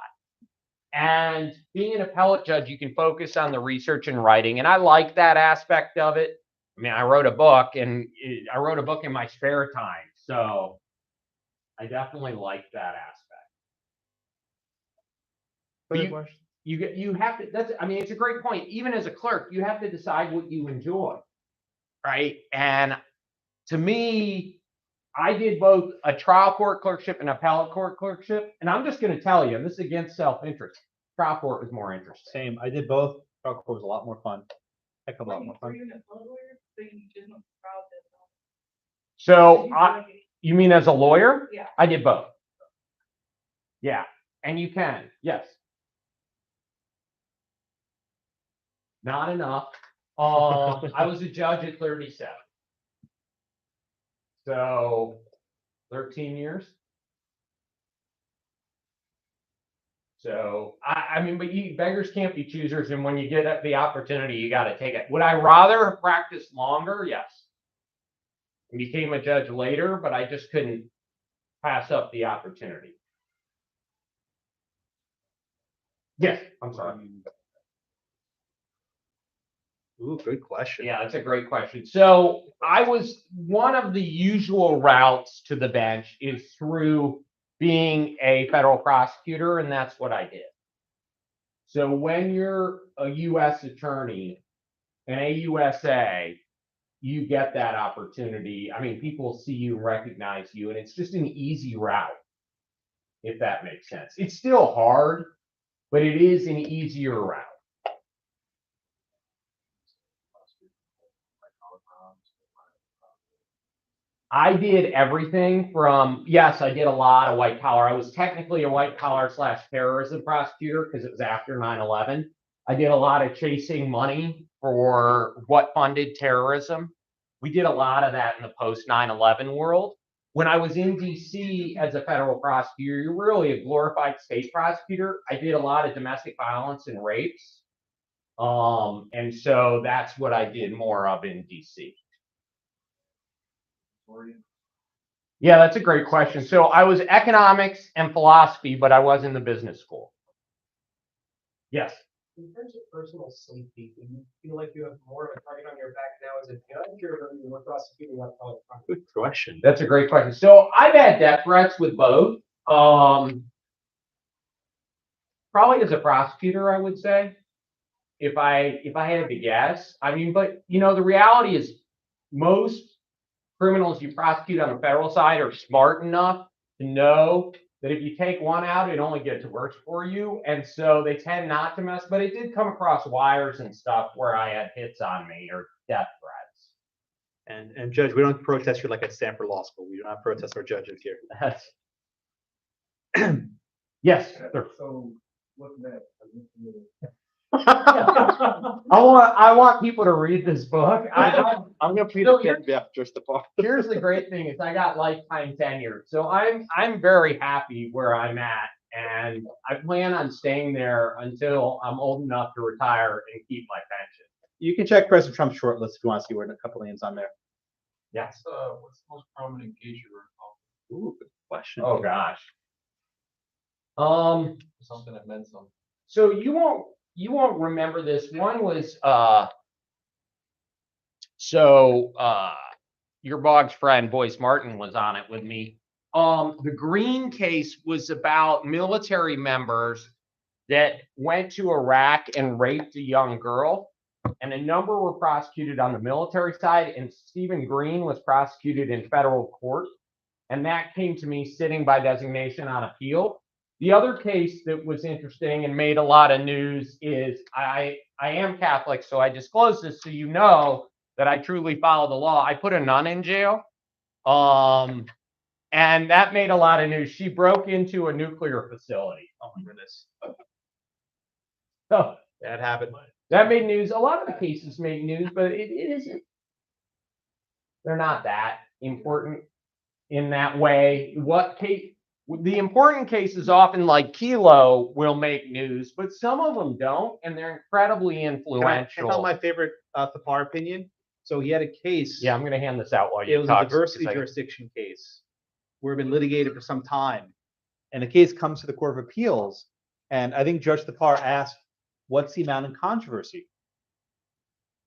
And being an appellate judge, you can focus on the research and writing, and I like that aspect of it. I mean, I wrote a book, and I wrote a book in my spare time, so I definitely like that aspect. But you have to, I mean, it's a great point. Even as a clerk, you have to decide what you enjoy, right? And to me, I did both a trial court clerkship and appellate court clerkship. And I'm just going to tell you, and this is against self-interest, trial court was more interesting. Same. I did both. Trial court was a lot more fun. Heck of a lot more Were fun. you an appellate lawyer? So you just went trial to So you mean as a lawyer? Yeah. I did both. Yeah. And you can, yes. Not enough. I was a judge at 37. So 13 years. So I mean, but you beggars can't be choosers, and when you get the opportunity, you got to take it. Would I rather have practiced longer? Yes. I became a judge later, but I just couldn't pass up the opportunity. Yes, I'm sorry. Ooh, good question. Yeah, that's a great question. So one of the usual routes to the bench is through being a federal prosecutor, and that's what I did. So when you're a U.S. attorney, an AUSA, you get that opportunity. I mean, people see you, recognize you, and it's just an easy route, if that makes sense. It's still hard, but it is an easier route. I did everything from, yes, I did a lot of white collar. I was technically a white collar / terrorism prosecutor because it was after 9/11. I did a lot of chasing money for what funded terrorism. We did a lot of that in the post 9/11 world. When I was in DC as a federal prosecutor, you're really a glorified state prosecutor. I did a lot of domestic violence and rapes. And so that's what I did more of in DC. Yeah, that's a great question. So I was economics and philosophy, but I was in the business school. Yes. In terms of personal safety, do you feel like you have more of a target on your back now as a judge, or when you were prosecuting what college? Good question. That's a great question. So I've had death threats with both. Probably as a prosecutor, I would say, if I had to guess. I mean, but you know, the reality is most criminals you prosecute on the federal side are smart enough to know that if you take one out, it only gets worse for you. And so they tend not to mess, but it did come across wires and stuff where I had hits on me or death threats. And Judge, we don't protest you like at Stanford Law School. We do not protest our judges here. That's yes. So looking at I want people to read this book. I'm gonna plead So the fifth after just the part. Here's the great thing is I got lifetime tenure. So I'm very happy where I'm at, and I plan on staying there until I'm old enough to retire and keep my pension. You can check President Trump's short list if you want to see where a couple names on there. Yes. what's the most prominent case you were involved Ooh, good question. Oh gosh. in? Something that meant something. So you won't remember this. One was your Boggs friend Boyce Martin was on it with me. The Green case was about military members that went to Iraq and raped a young girl, and a number were prosecuted on the military side, and Stephen Green was prosecuted in federal court, and that came to me sitting by designation on appeal. The other case that was interesting and made a lot of news is I am Catholic, so I disclose this so you know that I truly follow the law. I put a nun in jail, and that made a lot of news. She broke into a nuclear facility. Oh my goodness. So That happened. that made news. A lot of the cases made news, but it isn't. They're not that important in that way. The important cases often like Kelo will make news, but some of them don't, and they're incredibly influential. I found my favorite Thapar opinion. So he had a case. Yeah, I'm going to hand this out while you It was talk. a diversity jurisdiction case where it had been litigated for some time. And the case comes to the Court of Appeals. And I think Judge Thapar asked, what's the amount in controversy?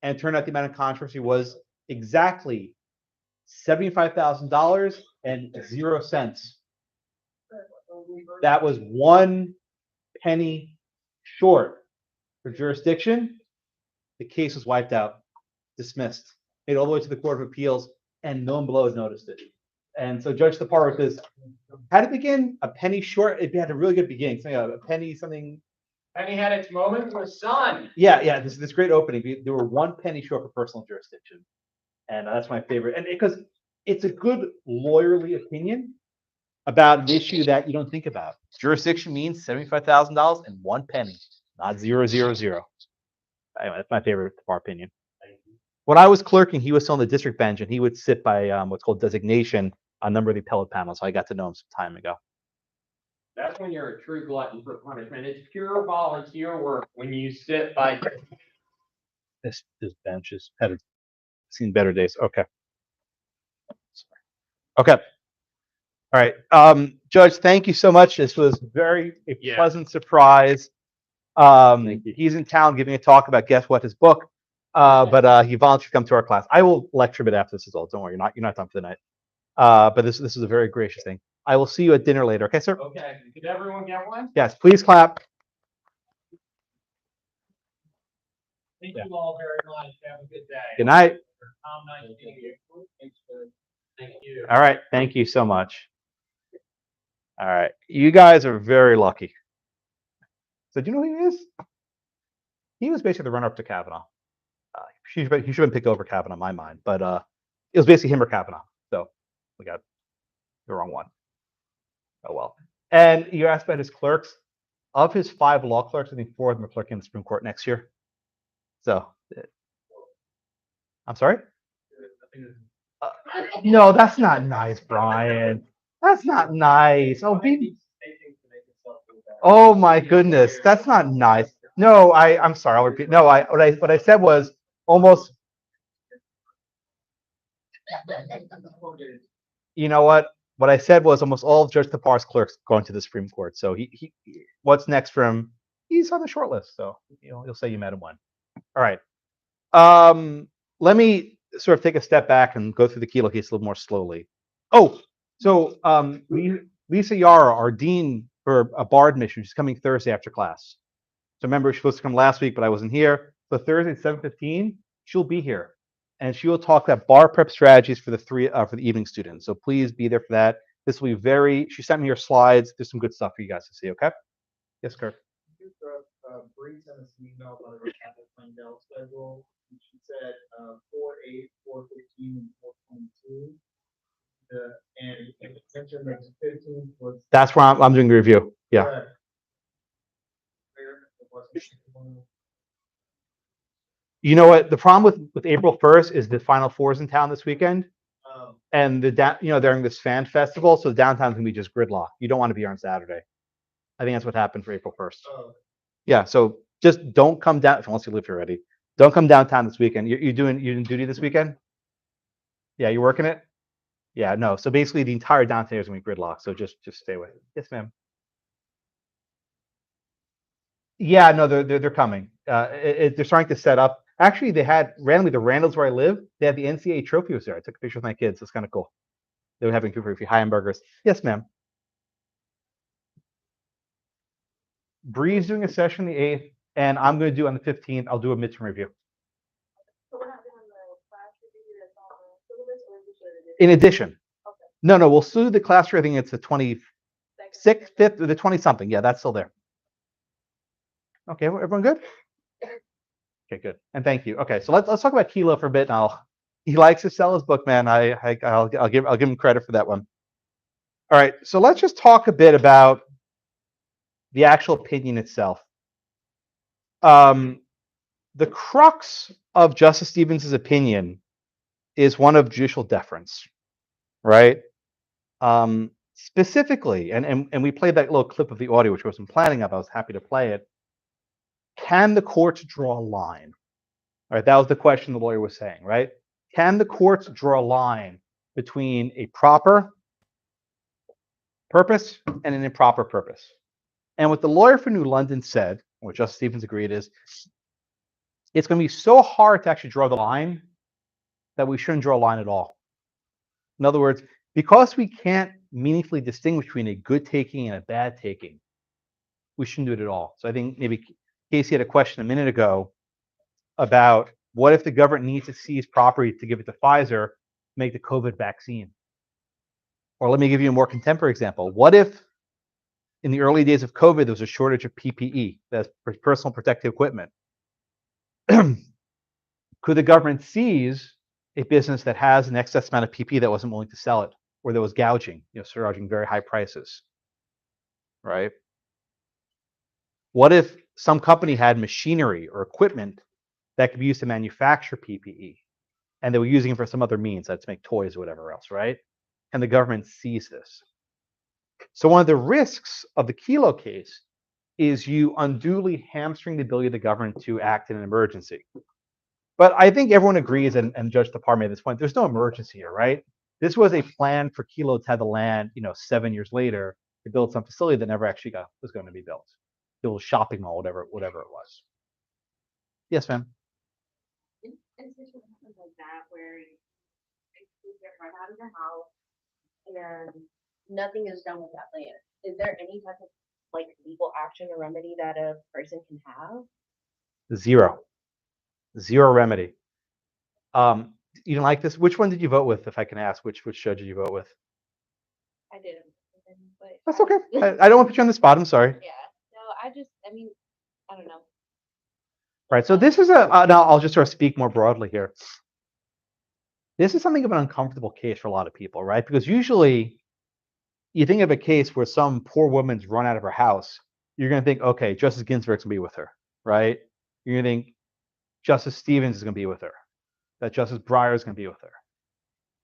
And it turned out the amount of controversy was exactly $75,000 and 0 cents. That was 1 penny short for jurisdiction. The case was wiped out, dismissed, made all the way to the Court of Appeals, and no one below has noticed it. And so Judge Thapar with this, how did it begin? A penny short? It had a really good beginning. Something a penny, something. Penny had its moment in the sun. Yeah. This great opening. There were 1 penny short for personal jurisdiction, and that's my favorite. And because it's a good lawyerly opinion about an issue that you don't think about. Jurisdiction means $75,000 and 1 penny, not 000. Anyway, that's my favorite bar opinion. When I was clerking, he was still on the district bench, and he would sit by what's called designation on a number of the appellate panels. So I got to know him some time ago. That's when you're a true glutton for punishment. It's pure volunteer work when you sit by. This bench has seen better days. Okay. Okay. All right. Judge, thank you so much. This was a Yeah. pleasant surprise. He's in town giving a talk about guess what, his book. But he volunteered to come to our class. I will lecture a bit after this as well. Don't worry, you're not done for the night. But this is a very gracious thing. I will see you at dinner later. Okay, sir? Okay. Did everyone get one? Yes, please clap. Thank you all very much. Have a good day. Good night. Tom, nice meeting you. Thank you. All right. Thank you so much. All right. You guys are very lucky. So do you know who he is? He was basically the runner-up to Kavanaugh. He should have been picked over Kavanaugh in my mind, but it was basically him or Kavanaugh. So we got the wrong one. Oh well. And you asked about his clerks. Of his 5 law clerks, I think 4 of them are clerking in the Supreme Court next year. So, I'm sorry? No, that's not nice, Brian. That's not nice. Oh my goodness, that's not nice. No, I'm sorry. I'll repeat. No, what I said was almost. You know what? What I said was almost all of Judge Tapar's clerks going to the Supreme Court. So he what's next for him? He's on the short list. So you'll say you met him one. All right. Let me sort of take a step back and go through the Kelo case a little more slowly. Oh, so Lisa Yara, our dean for a bar admission, she's coming Thursday after class. So remember, she was supposed to come last week, but I wasn't here. So Thursday, 7:15, she'll be here, and she will talk about bar prep strategies for the evening students. So please be there for that. This will be she sent me her slides. There's some good stuff for you guys to see. Okay. Yes, Kirk. Bree sent us an email about her Catholic Fundell schedule. And she said 4/8, 4/15, and 4/22. And it mentioned that the 15th was. That's where I'm doing the review. Yeah. Correct. You know what? The problem with April 1st is the Final Four's in town this weekend, and during this fan festival, so the downtown's gonna be just gridlock. You don't want to be here on Saturday. I think that's what happened for April 1st. Yeah, so just don't come down unless you live here already. Don't come downtown this weekend. You're doing duty this weekend? Yeah, you're working it? Yeah, no. So basically the entire downtown is gonna be gridlock. So just stay away. Yes, ma'am. Yeah, no, they're coming. They're starting to set up. Actually, they had randomly the Randalls where I live. They had the NCAA trophy was there. I took a picture with my kids. It's kind of cool. They were having a few hamburgers. Yes, ma'am. Bree's doing a session the 8th, and I'm going to do on the 15th. I'll do a midterm review. So we're not doing the class review that's on the syllabus, or we should have. In addition, Okay. no, we'll do the class review. I think it's the 26th, 5th, or the 20 something. Yeah, that's still there. Okay, everyone good? Okay, good. And thank you. Okay, so let's talk about Kelo for a bit. And he likes to sell his book, man. I'll give him credit for that one. All right, so let's just talk a bit about the actual opinion itself. The crux of Justice Stevens' opinion is one of judicial deference, right? Specifically, and we played that little clip of the audio, which I wasn't planning of. I was happy to play it. Can the courts draw a line? All right, that was the question the lawyer was saying, right? Can the courts draw a line between a proper purpose and an improper purpose? And what the lawyer for New London said, what Justice Stevens agreed, is it's going to be so hard to actually draw the line that we shouldn't draw a line at all. In other words, because we can't meaningfully distinguish between a good taking and a bad taking, we shouldn't do it at all. So I think maybe Casey had a question a minute ago about what if the government needs to seize property to give it to Pfizer to make the COVID vaccine? Or let me give you a more contemporary example. What if in the early days of COVID, there was a shortage of PPE, that's personal protective equipment? Could the government seize a business that has an excess amount of PPE that wasn't willing to sell it, or there was gouging, charging very high prices, right? What if some company had machinery or equipment that could be used to manufacture PPE. And they were using it for some other means, that's to make toys or whatever else, right? And the government sees this. So one of the risks of the Kelo case is you unduly hamstring the ability of the government to act in an emergency. But I think everyone agrees, and Judge Tapar made this point, there's no emergency here, right? This was a plan for Kelo to have the land, 7 years later to build some facility that never actually was going to be built. Build a shopping mall, whatever it was. Yes, ma'am. In situations like that where you get run out of your house and nothing is done with that land, is there any type of like legal action or remedy that a person can have? Zero remedy. You didn't like this? Which one did you vote with, if I can ask? Which judge did you vote with? I didn't, but That's okay. I don't want to put you on the spot. I'm sorry. yeah. No, I don't know. Right. So this is now I'll just sort of speak more broadly here. This is something of an uncomfortable case for a lot of people, right? Because usually you think of a case where some poor woman's run out of her house, you're going to think, okay, Justice Ginsburg's going to be with her, right? You're going to think Justice Stevens is going to be with her, that Justice Breyer is going to be with her.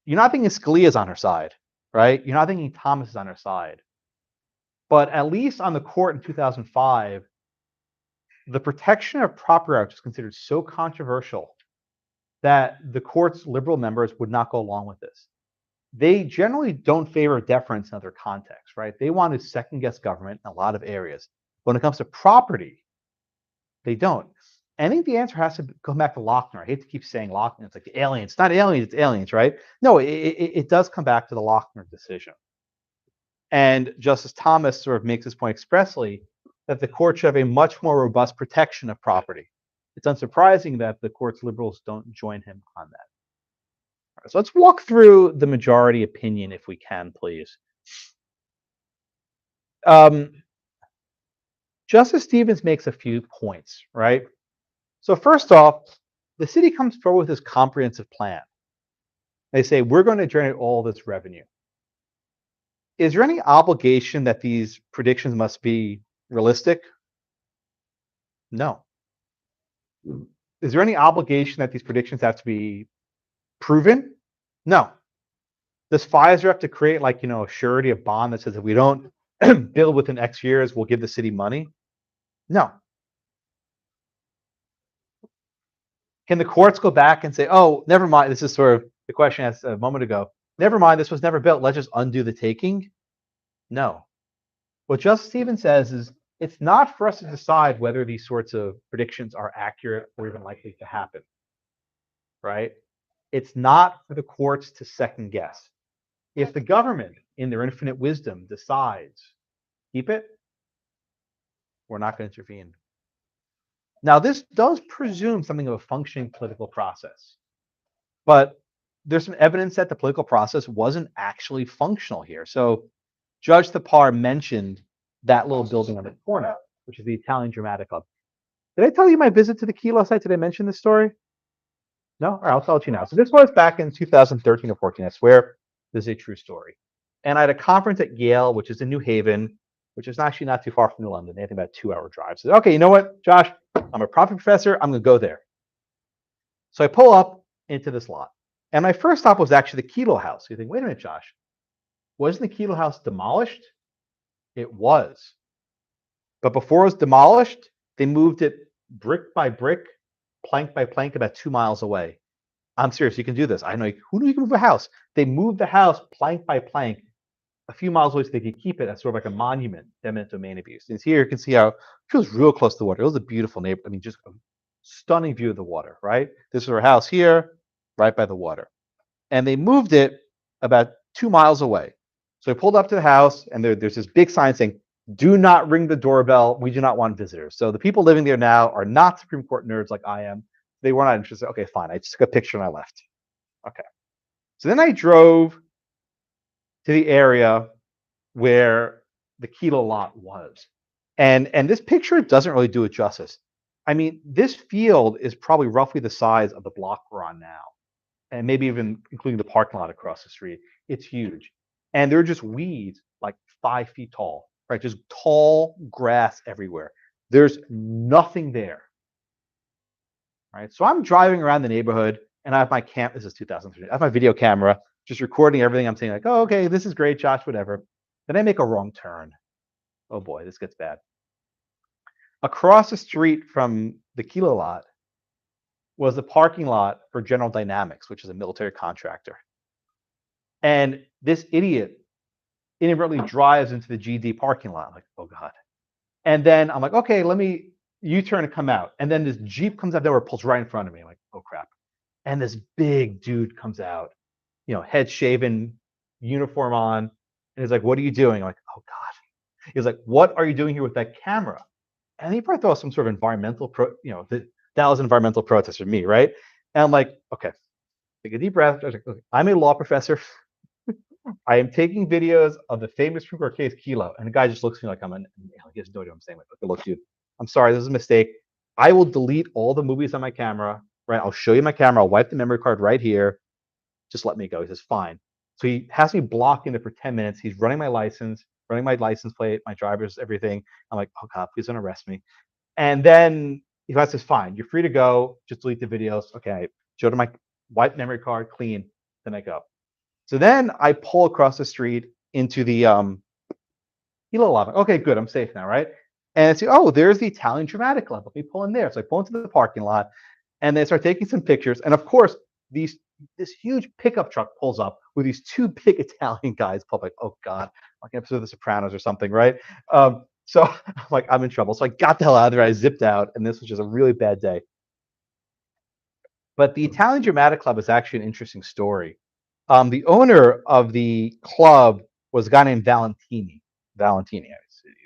You're not thinking Scalia's on her side, right? You're not thinking Thomas is on her side. But at least on the court in 2005, the protection of property rights was considered so controversial that the court's liberal members would not go along with this. They generally don't favor deference in other contexts, right? They want to second guess government in a lot of areas. When it comes to property, they don't. I think the answer has to come back to Lochner. I hate to keep saying Lochner. It's like the aliens. It's not aliens, it's aliens, right? No, it does come back to the Lochner decision. And Justice Thomas sort of makes this point expressly that the court should have a much more robust protection of property. It's unsurprising that the court's liberals don't join him on that. All right, so let's walk through the majority opinion if we can, please. Justice Stevens makes a few points, right? So first off, the city comes forward with this comprehensive plan. They say, we're going to generate all this revenue. Is there any obligation that these predictions must be realistic? No. Is there any obligation that these predictions have to be proven? No. Does Pfizer have to create a surety, a bond that says if we don't build within X years, we'll give the city money? No. Can the courts go back and say, oh, never mind, this is sort of the question asked a moment ago, never mind, this was never built, let's just undo the taking? No. What Justice Stevens says is it's not for us to decide whether these sorts of predictions are accurate or even likely to happen, right? It's not for the courts to second guess. If the government, in their infinite wisdom, decides, keep it, we're not going to intervene. Now, this does presume something of a functioning political process, but there's some evidence that the political process wasn't actually functional here. So Judge Thapar mentioned that little building on the corner, which is the Italian Dramatic Club. Did I tell you my visit to the Kelo site? Did I mention this story? No? All right, I'll tell it to you now. So this was back in 2013 or 14. I swear this is a true story. And I had a conference at Yale, which is in New Haven, which is actually not too far from New London. They had about a 2-hour drive. So, okay, you know what, Josh? I'm a profit professor. I'm going to go there. So I pull up into this lot. And my first stop was actually the Kelo house. You think, wait a minute, Josh. Wasn't the Kelo house demolished? It was. But before it was demolished, they moved it brick by brick, plank by plank, about 2 miles away. I'm serious. You can do this. I know. Who knew you can move a house? They moved the house plank by plank a few miles away so they could keep it as sort of like a monument to eminent domain abuse. And here you can see how it feels real close to the water. It was a beautiful neighborhood. I mean, just a stunning view of the water, right? This is our house here, right by the water. And they moved it about 2 miles away. So I pulled up to the house, and there's this big sign saying, do not ring the doorbell. We do not want visitors. So the people living there now are not Supreme Court nerds like I am. They were not interested. Okay, fine. I just took a picture and I left. Okay. So then I drove to the area where the Kelo lot was. And this picture doesn't really do it justice. I mean, this field is probably roughly the size of the block we're on now, and maybe even including the parking lot across the street. It's huge. And there are just weeds like 5 feet tall, right? Just tall grass everywhere. There's nothing there. right? So I'm driving around the neighborhood and I have my this is 2003, I have my video camera, just recording everything. I'm saying like, oh, okay, this is great, Josh, whatever. Then I make a wrong turn. Oh boy, this gets bad. Across the street from the Kelo lot was the parking lot for General Dynamics, which is a military contractor. And this idiot inadvertently drives into the GD parking lot. I'm like, oh God. And then I'm like, okay, let me U-turn and come out. And then this Jeep comes out there, pulls right in front of me. I'm like, oh crap. And this big dude comes out, head shaven, uniform on. And he's like, what are you doing? I'm like, oh God. He's like, what are you doing here with that camera? And he probably thought some sort of environmental that was an environmental protest for me, right? And I'm like, okay, take a deep breath. I was like, okay, I'm a law professor. I am taking videos of the famous Supreme Court case, Kelo. And the guy just looks at me like he has no idea what I'm saying. Like, okay, look, dude, I'm sorry, this is a mistake. I will delete all the movies on my camera, right? I'll show you my camera. I'll wipe the memory card right here. Just let me go. He says, fine. So he has me blocked in it for 10 minutes. He's running my license plate, my driver's, everything. I'm like, oh God, please don't arrest me. And then he says, fine, you're free to go. Just delete the videos. Okay, I showed him my white memory card, clean. Then I go. So then I pull across the street into the Kelo lot. Okay, good. I'm safe now, right? And I see, oh, there's the Italian Dramatic Club. Let me pull in there. So I pull into the parking lot, and they start taking some pictures. And of course, this huge pickup truck pulls up with these two big Italian guys. Like, oh God, like an episode of The Sopranos or something, right? So I'm like, I'm in trouble. So I got the hell out of there. I zipped out, and this was just a really bad day. But the Italian Dramatic Club is actually an interesting story. The owner of the club was a guy named Valentini.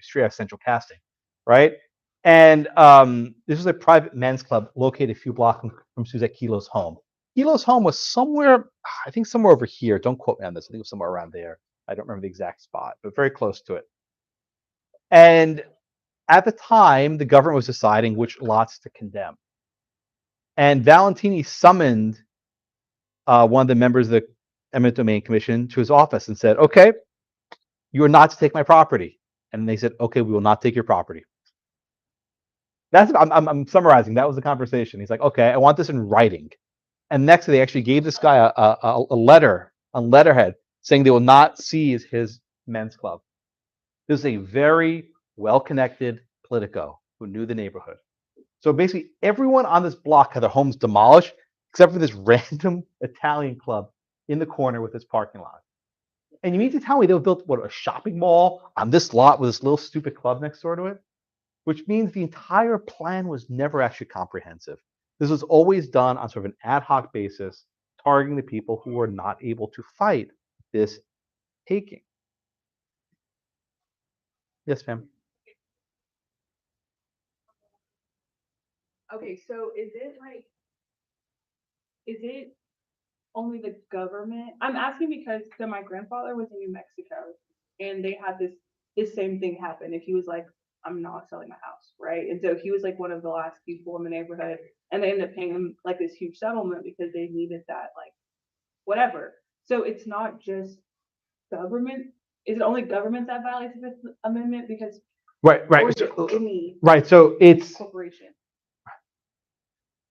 Straight out Central Casting, right? And this was a private men's club located a few blocks from Suzette Kelo's home. Kelo's home was somewhere over here. Don't quote me on this. I think it was somewhere around there. I don't remember the exact spot, but very close to it. And at the time, the government was deciding which lots to condemn. And Valentini summoned one of the members of the Eminent Domain Commission to his office and said, okay, you are not to take my property. And they said, okay, we will not take your property. I'm summarizing. That was the conversation. He's like, okay, I want this in writing. And next, they actually gave this guy a letter on letterhead saying they will not seize his men's club. This is a very well-connected politico who knew the neighborhood. So basically, everyone on this block had their homes demolished, except for this random Italian club in the corner with its parking lot. And you mean to tell me they built a shopping mall on this lot with this little stupid club next door to it? Which means the entire plan was never actually comprehensive. This was always done on sort of an ad hoc basis, targeting the people who were not able to fight this taking. Yes, ma'am. Okay, so is it only the government? I'm asking because my grandfather was in New Mexico and they had this same thing happen. And he was like, I'm not selling my house, right? And so he was like one of the last people in the neighborhood, and they ended up paying him like this huge settlement because they needed that, like, whatever. So it's not just government. Is it only government that violates the Fifth Amendment? Because Right. or is it any Right. So it's corporation?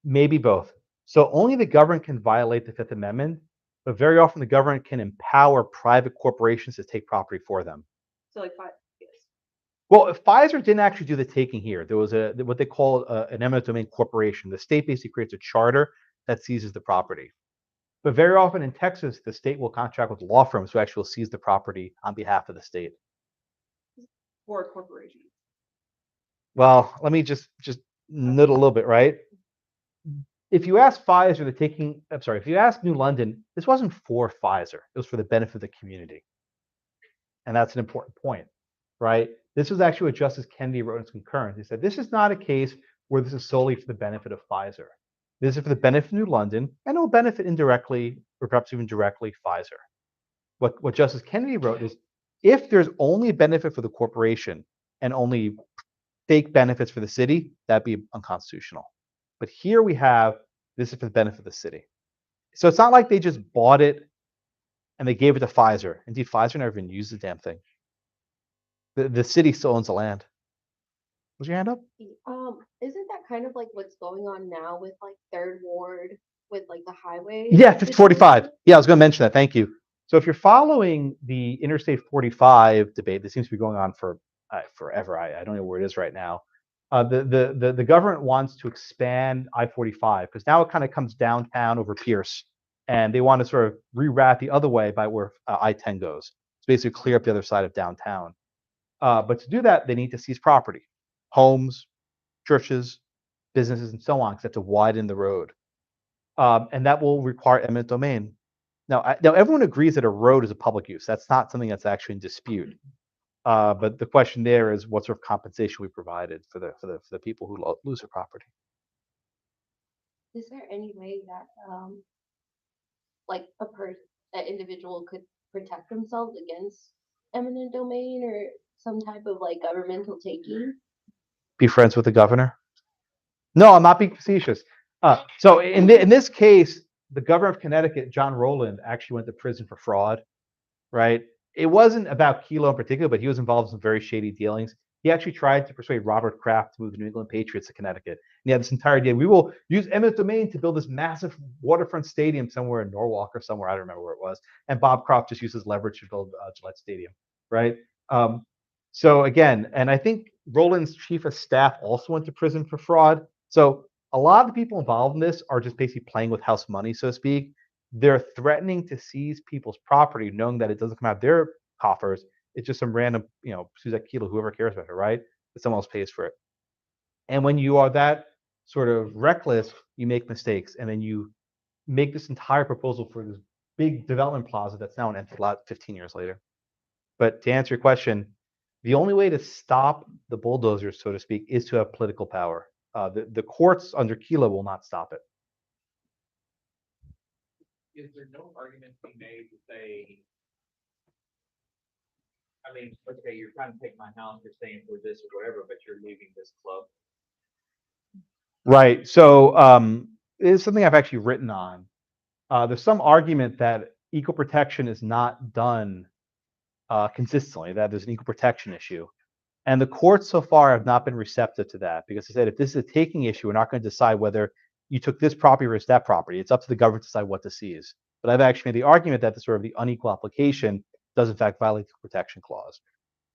maybe both. So only the government can violate the Fifth Amendment, but very often the government can empower private corporations to take property for them. So like five. Well, Pfizer didn't actually do the taking here. There was what they call an eminent domain corporation. The state basically creates a charter that seizes the property. But very often in Texas, the state will contract with law firms who actually will seize the property on behalf of the state. For a corporation. Well, let me just note a little bit, right? If you ask Pfizer, if you ask New London, this wasn't for Pfizer. It was for the benefit of the community. And that's an important point, right? This was actually what Justice Kennedy wrote in his concurrence. He said, this is not a case where this is solely for the benefit of Pfizer. This is for the benefit of New London, and it will benefit indirectly, or perhaps even directly, Pfizer. What Justice Kennedy wrote is, if there's only a benefit for the corporation and only fake benefits for the city, that'd be unconstitutional. But here we have, this is for the benefit of the city. So it's not like they just bought it and they gave it to Pfizer. Indeed, Pfizer never even used the damn thing. The city still owns the land. Was your hand up? Isn't that kind of like what's going on now with like Third Ward with like the highway? Yeah, 5045. Yeah, I was going to mention that. Thank you. So if you're following the Interstate 45 debate that seems to be going on for forever, I don't know where it is right now. The government wants to expand I-45 because now it kind of comes downtown over Pierce, and they want to sort of reroute the other way by where I-10 goes. It's basically clear up the other side of downtown. But to do that, they need to seize property, homes, churches, businesses, and so on, because they have to widen the road. And that will require eminent domain. Now, everyone agrees that a road is a public use. That's not something that's actually in dispute. But the question there is what sort of compensation we provided for the people who lose their property. Is there any way that like an individual could protect themselves against eminent domain or some type of like governmental taking? Be friends with the governor? No, I'm not being facetious. So in this case, the governor of Connecticut, John Rowland, actually went to prison for fraud, right? It wasn't about Kelo in particular, but he was involved in some very shady dealings. He actually tried to persuade Robert Kraft to move the New England Patriots to Connecticut. And he had this entire idea. We will use eminent domain to build this massive waterfront stadium somewhere in Norwalk or somewhere. I don't remember where it was. And Bob Kraft just uses leverage to build Gillette Stadium, right? So again, and I think Rowland's chief of staff also went to prison for fraud. So a lot of the people involved in this are just basically playing with house money, so to speak. They're threatening to seize people's property, knowing that it doesn't come out of their coffers. It's just some random, Suzette Kelo, whoever cares about her, right? But someone else pays for it. And when you are that sort of reckless, you make mistakes, and then you make this entire proposal for this big development plaza that's now an empty lot 15 years later. But to answer your question, the only way to stop the bulldozers, so to speak, is to have political power. The courts under Kelo will not stop it. Is there no argument to be made to say, I mean, okay, you're trying to take my house, you're staying for this or whatever, but you're leaving this club? Right. So it's something I've actually written on. There's some argument that equal protection is not done consistently, that there's an equal protection issue. And the courts so far have not been receptive to that because they said if this is a taking issue, we're not going to decide whether you took this property or that property. It's up to the government to decide what to seize. But I've actually made the argument that the sort of the unequal application does in fact violate the protection clause.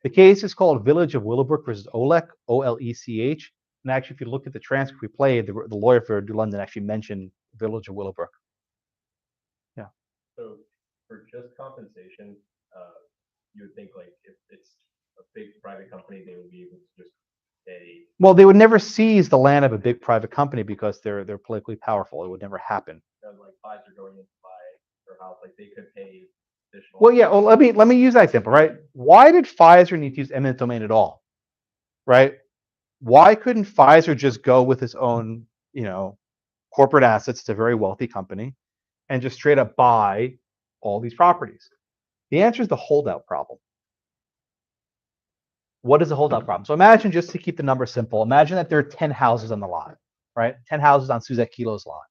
The case is called Village of Willowbrook versus Olech, Olech. And actually, if you look at the transcript we played, the lawyer for New London actually mentioned Village of Willowbrook. Yeah. So for just compensation, you would think like if it's a big private company, they would be able to just pay. Well, they would never seize the land of a big private company because they're politically powerful. It would never happen. Like Pfizer going in to buy their house, like they could pay additional. Well, yeah. Well, let me use that example, right? Why did Pfizer need to use eminent domain at all, right? Why couldn't Pfizer just go with its own, corporate assets? It's a very wealthy company, and just straight up buy all these properties. The answer is the holdout problem. What is the holdout problem? So imagine, just to keep the number simple, imagine that there are 10 houses on the lot, right? 10 houses on Suzette Kelo's lot.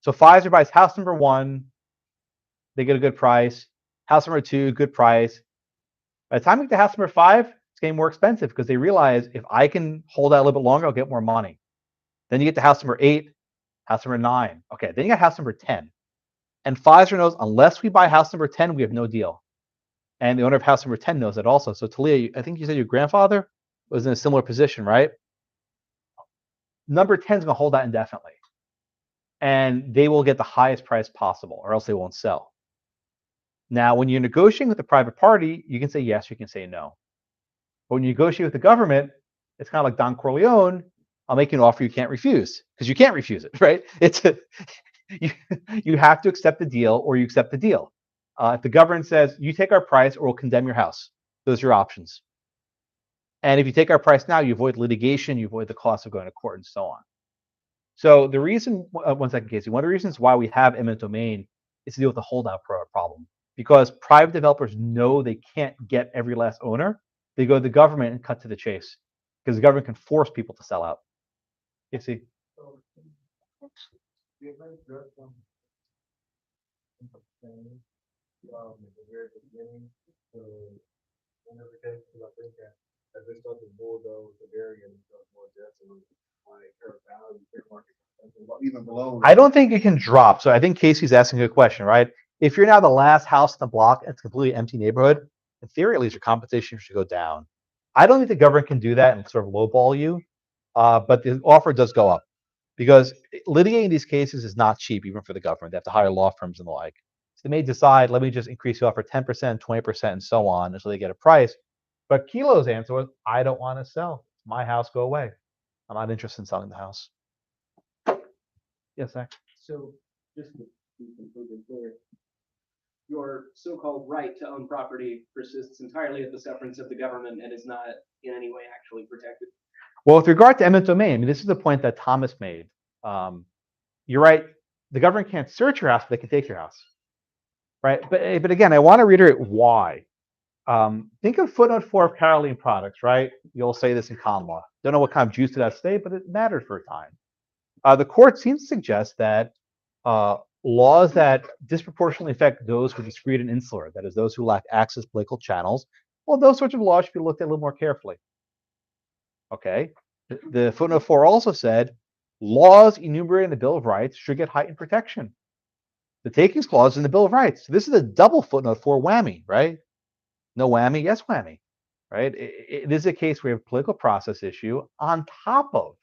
So Pfizer buys house number 1, they get a good price. House number 2, good price. By the time we get to house number 5, it's getting more expensive because they realize if I can hold out a little bit longer, I'll get more money. Then you get to house number 8, house number 9. Okay, then you got house number 10. And Pfizer knows unless we buy house number 10, we have no deal. And the owner of house number 10 knows that also. So Talia, I think you said your grandfather was in a similar position, right? Number 10 is going to hold out indefinitely. And they will get the highest price possible, or else they won't sell. Now, when you're negotiating with a private party, you can say yes, you can say no. But when you negotiate with the government, it's kind of like Don Corleone. I'll make you an offer you can't refuse, because you can't refuse it, right? You have to accept the deal or you accept the deal. If the government says, you take our price or we'll condemn your house, those are your options. And if you take our price now, you avoid litigation, you avoid the cost of going to court and so on. So the reason, one second, Casey, one of the reasons why we have eminent domain is to deal with the holdout problem. Because private developers know they can't get every last owner. They go to the government and cut to the chase. Because the government can force people to sell out. Casey? As they start to bulldoze the area and stuff more desolate, like their value, their market, even below. I don't think it can drop. So I think Casey's asking a good question, right? If you're now the last house in the block and it's a completely empty neighborhood, in theory, at least your compensation should go down. I don't think the government can do that and sort of lowball you, but the offer does go up because litigating these cases is not cheap, even for the government. They have to hire law firms and the like. So they may decide, let me just increase the offer 10%, 20%, and so on until they get a price. But Kelo's answer was, I don't want to sell. My house, go away. I'm not interested in selling the house. Yes, Zach. So just to be completely clear, your so-called right to own property persists entirely at the sufferance of the government and is not in any way actually protected. Well, with regard to eminent domain, I mean, this is the point that Thomas made. You're right. The government can't search your house, but they can take your house, right? But again, I want to reiterate why. Think of footnote 4 of Caroline Products, right? You'll say this in common law. Don't know what kind of juice to that state, but it mattered for a time. The court seems to suggest that laws that disproportionately affect those who are discrete and insular, that is, those who lack access to political channels, well, those sorts of laws should be looked at a little more carefully. Okay. The footnote 4 also said laws enumerated in the Bill of Rights should get heightened protection. The takings clause in the Bill of Rights. So this is a double footnote 4 whammy, right? No whammy, yes whammy, right? This is a case where we have a political process issue on top of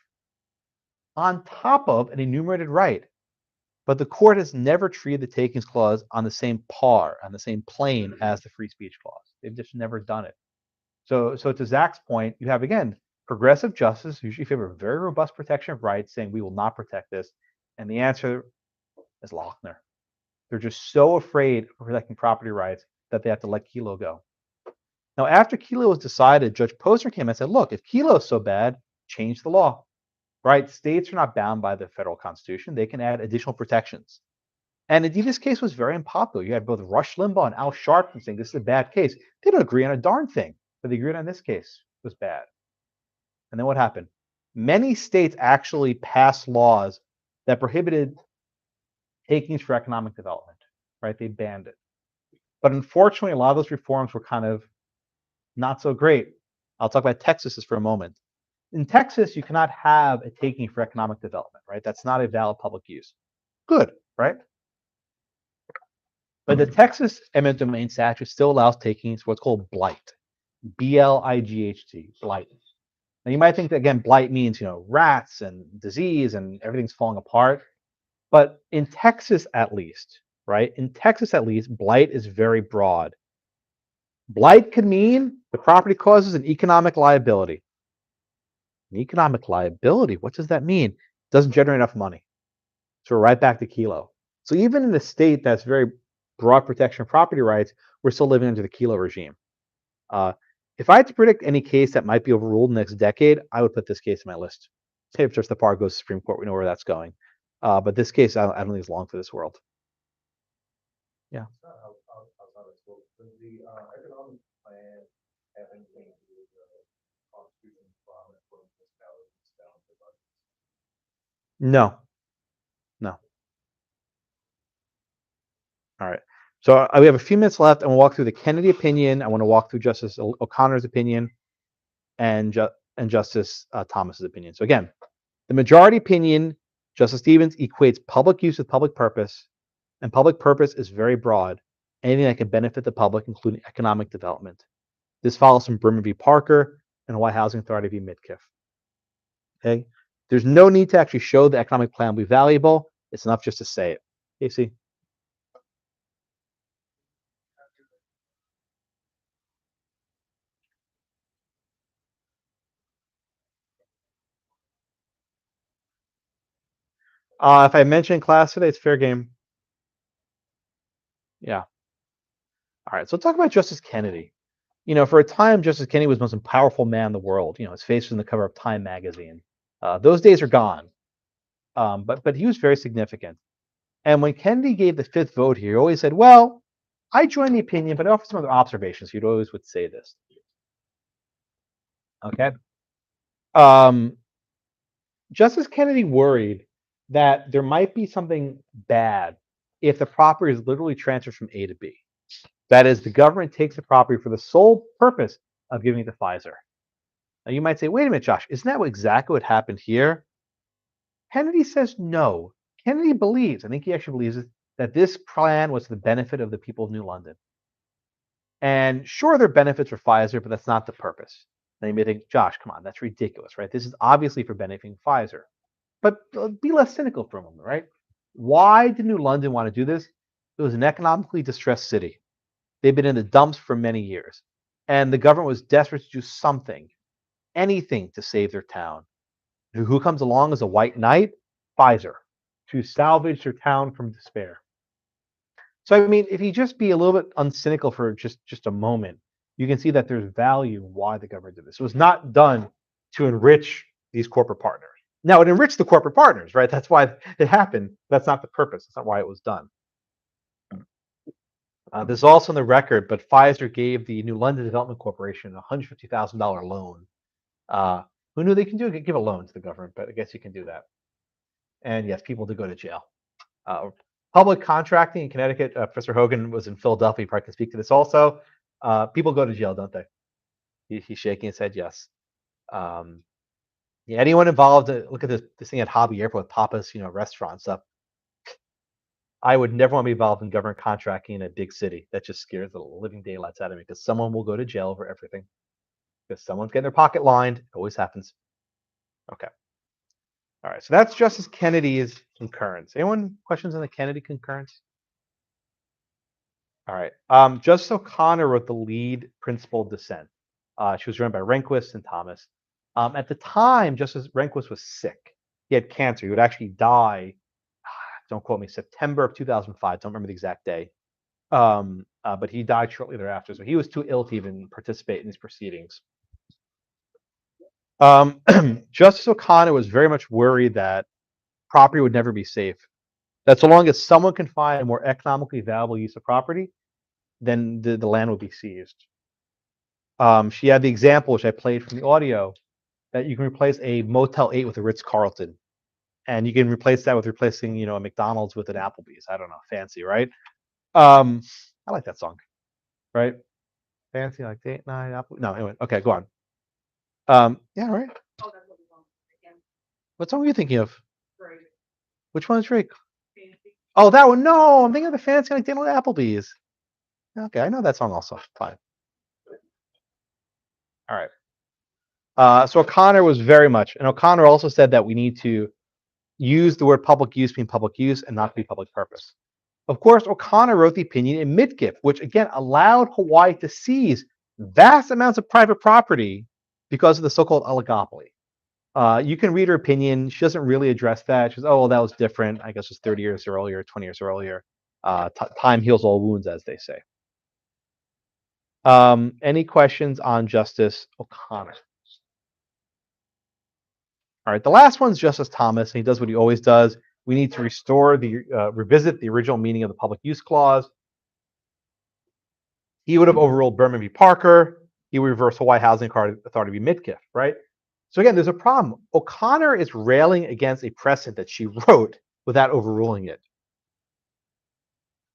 an enumerated right. But the court has never treated the takings clause on the same par, on the same plane as the free speech clause. They've just never done it. So to Zach's point, you have, again, progressive justice usually favor very robust protection of rights, saying we will not protect this. And the answer is Lochner. They're just so afraid of protecting property rights that they have to let Kelo go. Now, after Kelo was decided, Judge Posner came and said, look, if Kelo is so bad, change the law, right? States are not bound by the federal constitution. They can add additional protections. And indeed, this case was very unpopular. You had both Rush Limbaugh and Al Sharpton saying this is a bad case. They don't agree on a darn thing, but they agreed on this case was bad. And then what happened? Many states actually passed laws that prohibited takings for economic development, right? They banned it. But unfortunately, a lot of those reforms were kind of not so great. I'll talk about Texas for a moment. In Texas, you cannot have a taking for economic development, right? That's not a valid public use. Good, right? But the Texas eminent domain statute still allows takings for what's called blight, B-L-I-G-H-T, blight. Now you might think that, again, blight means, rats and disease and everything's falling apart. But in Texas, at least, right? In Texas, at least, blight is very broad. Blight could mean the property causes an economic liability. An economic liability, what does that mean? It doesn't generate enough money. So we're right back to Kelo. So even in a state that's very broad protection of property rights, we're still living under the Kelo regime. If I had to predict any case that might be overruled in the next decade, I would put this case in my list. Say if Justice Parr goes to the Supreme Court, we know where that's going. But this case, I don't think is long for this world. Yeah. Does the economic plan have anything to do with the constitution requirement for municipalities down to budgets? No. All right. So we have a few minutes left. I want to walk through the Kennedy opinion. I want to walk through Justice O'Connor's opinion and Justice Thomas's opinion. So again, the majority opinion, Justice Stevens equates public use with public purpose, and public purpose is very broad. Anything that can benefit the public, including economic development. This follows from Bremer v. Parker and Hawaii Housing Authority v. Midkiff. Okay. There's no need to actually show the economic plan will be valuable. It's enough just to say it. Casey? If I mention class today, it's fair game. Yeah. All right. So let's talk about Justice Kennedy. For a time, Justice Kennedy was the most powerful man in the world. His face was on the cover of Time magazine. Those days are gone. But he was very significant. And when Kennedy gave the fifth vote here, he always said, well, I join the opinion, but I offer some other observations. He'd always would say this. Okay. Justice Kennedy worried that there might be something bad if the property is literally transferred from A to B. That is, the government takes the property for the sole purpose of giving it to Pfizer. Now you might say, wait a minute, Josh, isn't that exactly what happened here? Kennedy says no. Kennedy believes, I think he actually believes it, that this plan was for the benefit of the people of New London. And sure, there are benefits for Pfizer, but that's not the purpose. Now you may think, Josh, come on, that's ridiculous, right? This is obviously for benefiting Pfizer. But be less cynical for a moment, right? Why did New London want to do this? It was an economically distressed city. They've been in the dumps for many years. And the government was desperate to do something, anything to save their town. Who comes along as a white knight? Pfizer, to salvage their town from despair. So, I mean, if you just be a little bit uncynical for just a moment, you can see that there's value why the government did this. It was not done to enrich these corporate partners. Now, it enriched the corporate partners, right? That's why it happened. That's not the purpose. That's not why it was done. There's also in the record, but Pfizer gave the New London Development Corporation a $150,000 loan. Who knew they can do it? Give a loan to the government, but I guess you can do that. And yes, people did go to jail. Public contracting in Connecticut, Professor Hogan was in Philadelphia, he probably can speak to this also. People go to jail, don't they? He's shaking his head, yes. Yeah, anyone involved, look at this thing at Hobby Airport with Papa's, restaurant stuff. I would never want to be involved in government contracting in a big city. That just scares the living daylights out of me because someone will go to jail over everything. Because someone's getting their pocket lined. It always happens. Okay. All right. So that's Justice Kennedy's concurrence. Anyone questions on the Kennedy concurrence? All right. Justice O'Connor wrote the lead principal dissent. She was joined by Rehnquist and Thomas. At the time, Justice Rehnquist was sick. He had cancer. He would actually die, don't quote me, September of 2005. Don't remember the exact day. But he died shortly thereafter. So he was too ill to even participate in these proceedings. Justice O'Connor was very much worried that property would never be safe. That so long as someone can find a more economically valuable use of property, then the land would be seized. She had the example, which I played from the audio, that you can replace a Motel 8 with a Ritz-Carlton. And you can replace that with replacing, a McDonald's with an Applebee's. I don't know, fancy, right? I like that song, right? Fancy like date night, Apple. No, anyway, okay, go on. Yeah, right. Oh, that's what we want. Again, What song are you thinking of? great. Which one is Drake? Fancy. Oh, that one. No, I'm thinking of the fancy like dinner at Applebee's. Okay, I know that song also. Fine. All right. So O'Connor was very much, and O'Connor also said that we need to use the word public use being public use and not be public purpose. Of course, O'Connor wrote the opinion in Midgift, which again allowed Hawaii to seize vast amounts of private property because of the so-called oligopoly. You can read her opinion. She doesn't really address that. She says, oh, well, that was different. I guess it was 30 years earlier, 20 years earlier. Time heals all wounds, as they say. Any questions on Justice O'Connor? All right, the last one's Justice Thomas, and he does what he always does. We need to revisit the original meaning of the public use clause. He would have overruled Berman v. Parker. He would reverse Hawaii Housing Authority v. Midgift, right? So again, there's a problem. O'Connor is railing against a precedent that she wrote without overruling it,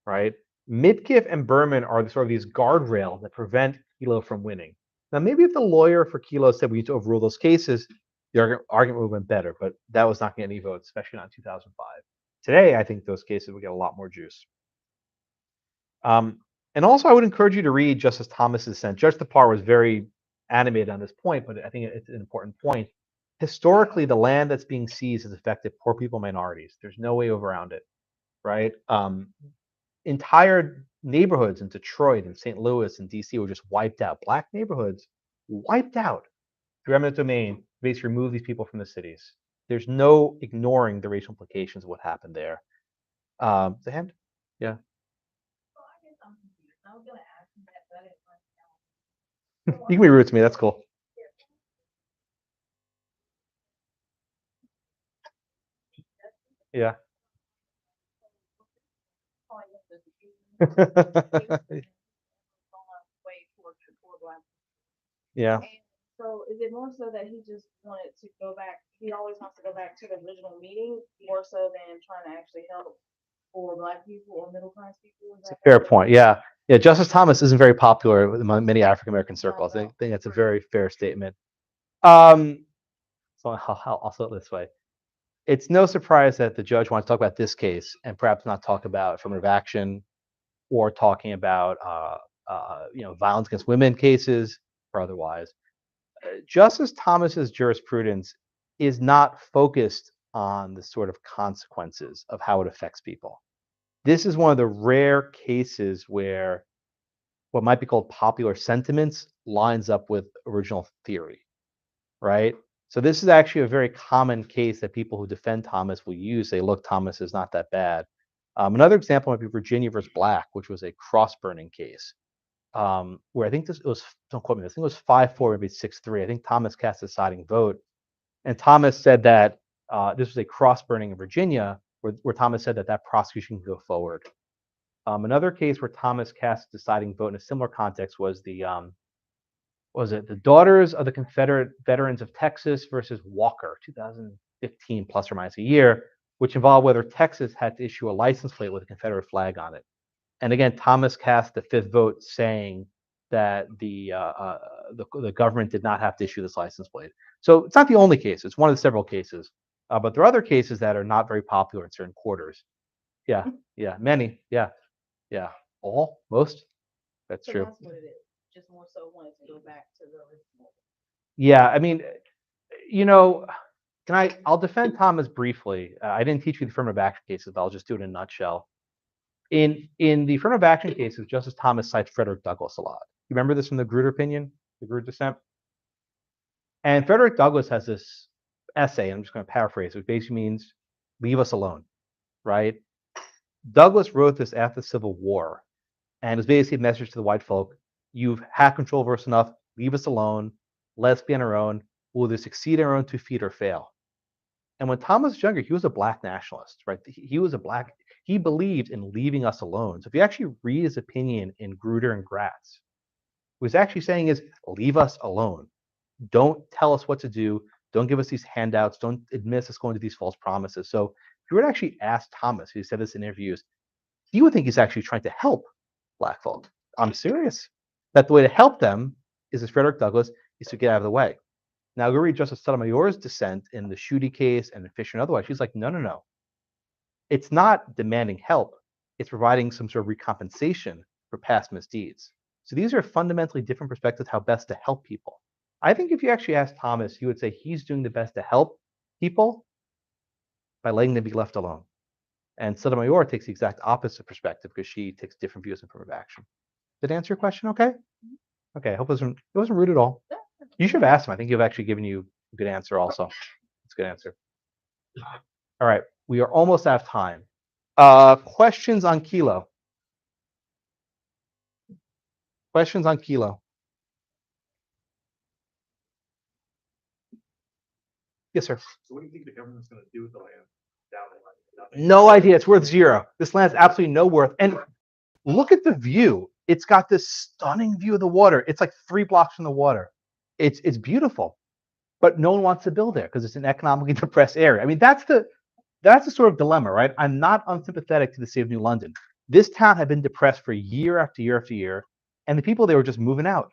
right? Midgift and Berman are sort of these guardrails that prevent Kelo from winning. Now, maybe if the lawyer for Kelo said we need to overrule those cases, the argument would have been better, but that was not going to get any votes, especially not in 2005. Today, I think those cases would get a lot more juice. And also, I would encourage you to read Justice Thomas's dissent. Judge Tapar was very animated on this point, but I think it's an important point. Historically, the land that's being seized has affected poor people, minorities. There's no way around it, right? Entire neighborhoods in Detroit and St. Louis and DC were just wiped out. Black neighborhoods wiped out through eminent domain to basically remove these people from the cities. There's no ignoring the racial implications of what happened there. The hand? Yeah. Well, I guess I'm confused. I was gonna ask him that, but I didn't find out. You can be rude to me. That's cool. Yeah. Yeah. And so is it more so that he just wanted to go back, he always wants to go back to the original meeting, more so than trying to actually help for Black people or middle class people? Is that Fair point. Yeah. Yeah. Justice Thomas isn't very popular among many African American circles. I think that's a very fair statement. So I'll say it this way. It's no surprise that the judge wants to talk about this case and perhaps not talk about affirmative action or talking about violence against women cases or otherwise. Justice Thomas's jurisprudence is not focused on the sort of consequences of how it affects people. This is one of the rare cases where what might be called popular sentiments lines up with original theory, right? So this is actually a very common case that people who defend Thomas will use. They look, Thomas is not that bad. Another example might be Virginia versus Black, which was a cross-burning case, where I think it was, don't quote me, I think it was 5-4, maybe 6-3. I think Thomas cast a deciding vote. And Thomas said that this was a cross-burning in Virginia, where Thomas said that that prosecution can go forward. Another case where Thomas cast a deciding vote in a similar context was the Daughters of the Confederate Veterans of Texas versus Walker, 2015 plus or minus a year, which involved whether Texas had to issue a license plate with a Confederate flag on it. And again, Thomas cast the fifth vote saying that the government did not have to issue this license plate. So it's not the only case. It's one of the several cases. But there are other cases that are not very popular in certain quarters. Yeah, many. Yeah. All, most. That's So true. that's what it is. Just more so wanted to go back to the original. Yeah, I mean, I'll defend Thomas briefly. I didn't teach you the affirmative action cases, but I'll just do it in a nutshell. In the affirmative action cases, Justice Thomas cites Frederick Douglass a lot. You remember this from the Grutter opinion, the Grutter dissent? And Frederick Douglass has this essay, and I'm just going to paraphrase, which basically means leave us alone, right? Douglass wrote this after the Civil War, and it was basically a message to the white folk: you've had control over us enough, leave us alone, let's be on our own, we'll either succeed on our own 2 feet or fail. And when Thomas was younger, he was a black nationalist, right? He believed in leaving us alone. So if you actually read his opinion in Grutter and Gratz, what he's actually saying is leave us alone. Don't tell us what to do. Don't give us these handouts. Don't admit us going to these false promises. So if you were to actually ask Thomas, who said this in interviews, he would think he's actually trying to help black folk. I'm serious. That the way to help them is, as Frederick Douglass, is to get out of the way. Now, go read Justice Sotomayor's dissent in the Schuette case and the Fisher and otherwise. She's like, no. It's not demanding help. It's providing some sort of recompensation for past misdeeds. So these are fundamentally different perspectives how best to help people. I think if you actually ask Thomas, he would say he's doing the best to help people by letting them be left alone. And Sotomayor takes the exact opposite perspective because she takes different views in affirmative action. Did that answer your question okay? Okay, I hope it wasn't rude at all. You should have asked him. I think he've actually given you a good answer also. It's a good answer. All right, we are almost out of time. Questions on Kelo? Questions on Kelo? Yes, sir. So what do you think the government's gonna do with the land down there? No idea. It's worth zero. This land's absolutely no worth. And look at the view. It's got this stunning view of the water. It's like 3 blocks from the water. It's beautiful, but no one wants to build there because it's an economically depressed area. I mean, that's the sort of dilemma, right? I'm not unsympathetic to the city of New London. This town had been depressed for year after year after year, and the people, they were just moving out,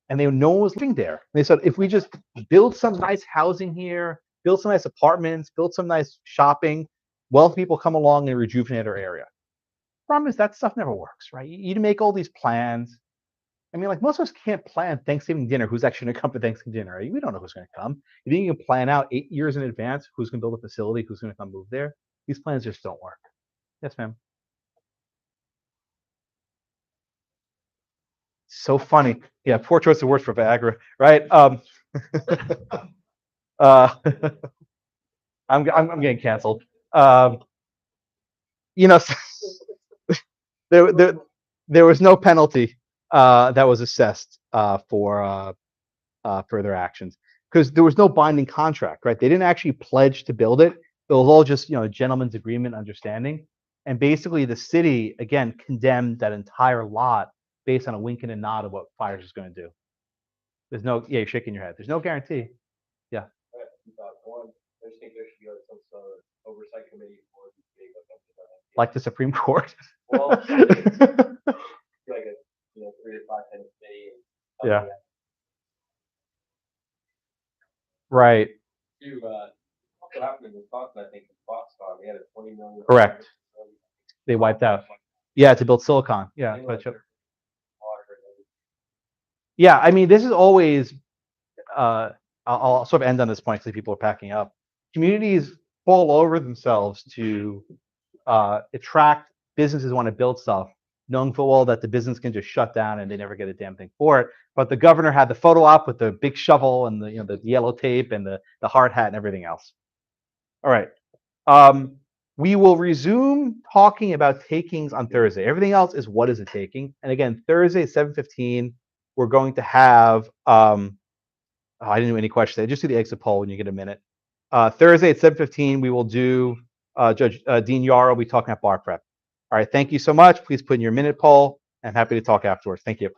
and no one was living there. And they said, if we just build some nice housing here, build some nice apartments, build some nice shopping, wealthy people come along and rejuvenate our area. Problem is that stuff never works, right? You make all these plans. I mean, like most of us can't plan Thanksgiving dinner. Who's actually going to come for Thanksgiving dinner? Right? We don't know who's going to come. You think you can plan out 8 years in advance who's going to build a facility, who's going to come move there? These plans just don't work. Yes, ma'am. So funny. Yeah, poor choice of words for Viagra, right? I'm getting canceled. There was no penalty that was assessed for further actions because there was no binding contract, right? They didn't actually pledge to build it. It was all just a gentleman's agreement, understanding, and basically the city again condemned that entire lot based on a wink and a nod of what Fires is going to do. There's no, you're shaking your head. There's no guarantee. Yeah. One, I just think there should be like some sort of oversight committee for the state or something like that. Like the Supreme Court. Well, like a 3 to 5 minute committee. Yeah. Right. What happened in Wisconsin, I think, in Foxconn, they had a 20 million. Correct. They wiped out. Yeah, to build silicon. Yeah. They but let chip- their water and Yeah. I mean, this is always. I'll sort of end on this point because people are packing up. Communities fall over themselves to attract businesses who want to build stuff, knowing full well that the business can just shut down and they never get a damn thing for it. But the governor had the photo op with the big shovel and the yellow tape and the hard hat and everything else. All right. We will resume talking about takings on Thursday. Everything else is what is a taking. And again, Thursday at 7:15, we're going to have I didn't do any questions. Just do the exit poll when you get a minute. Thursday at 7:15, we will do Judge Dean Yarrow will be talking about bar prep. All right, thank you so much. Please put in your minute poll. I'm happy to talk afterwards. Thank you.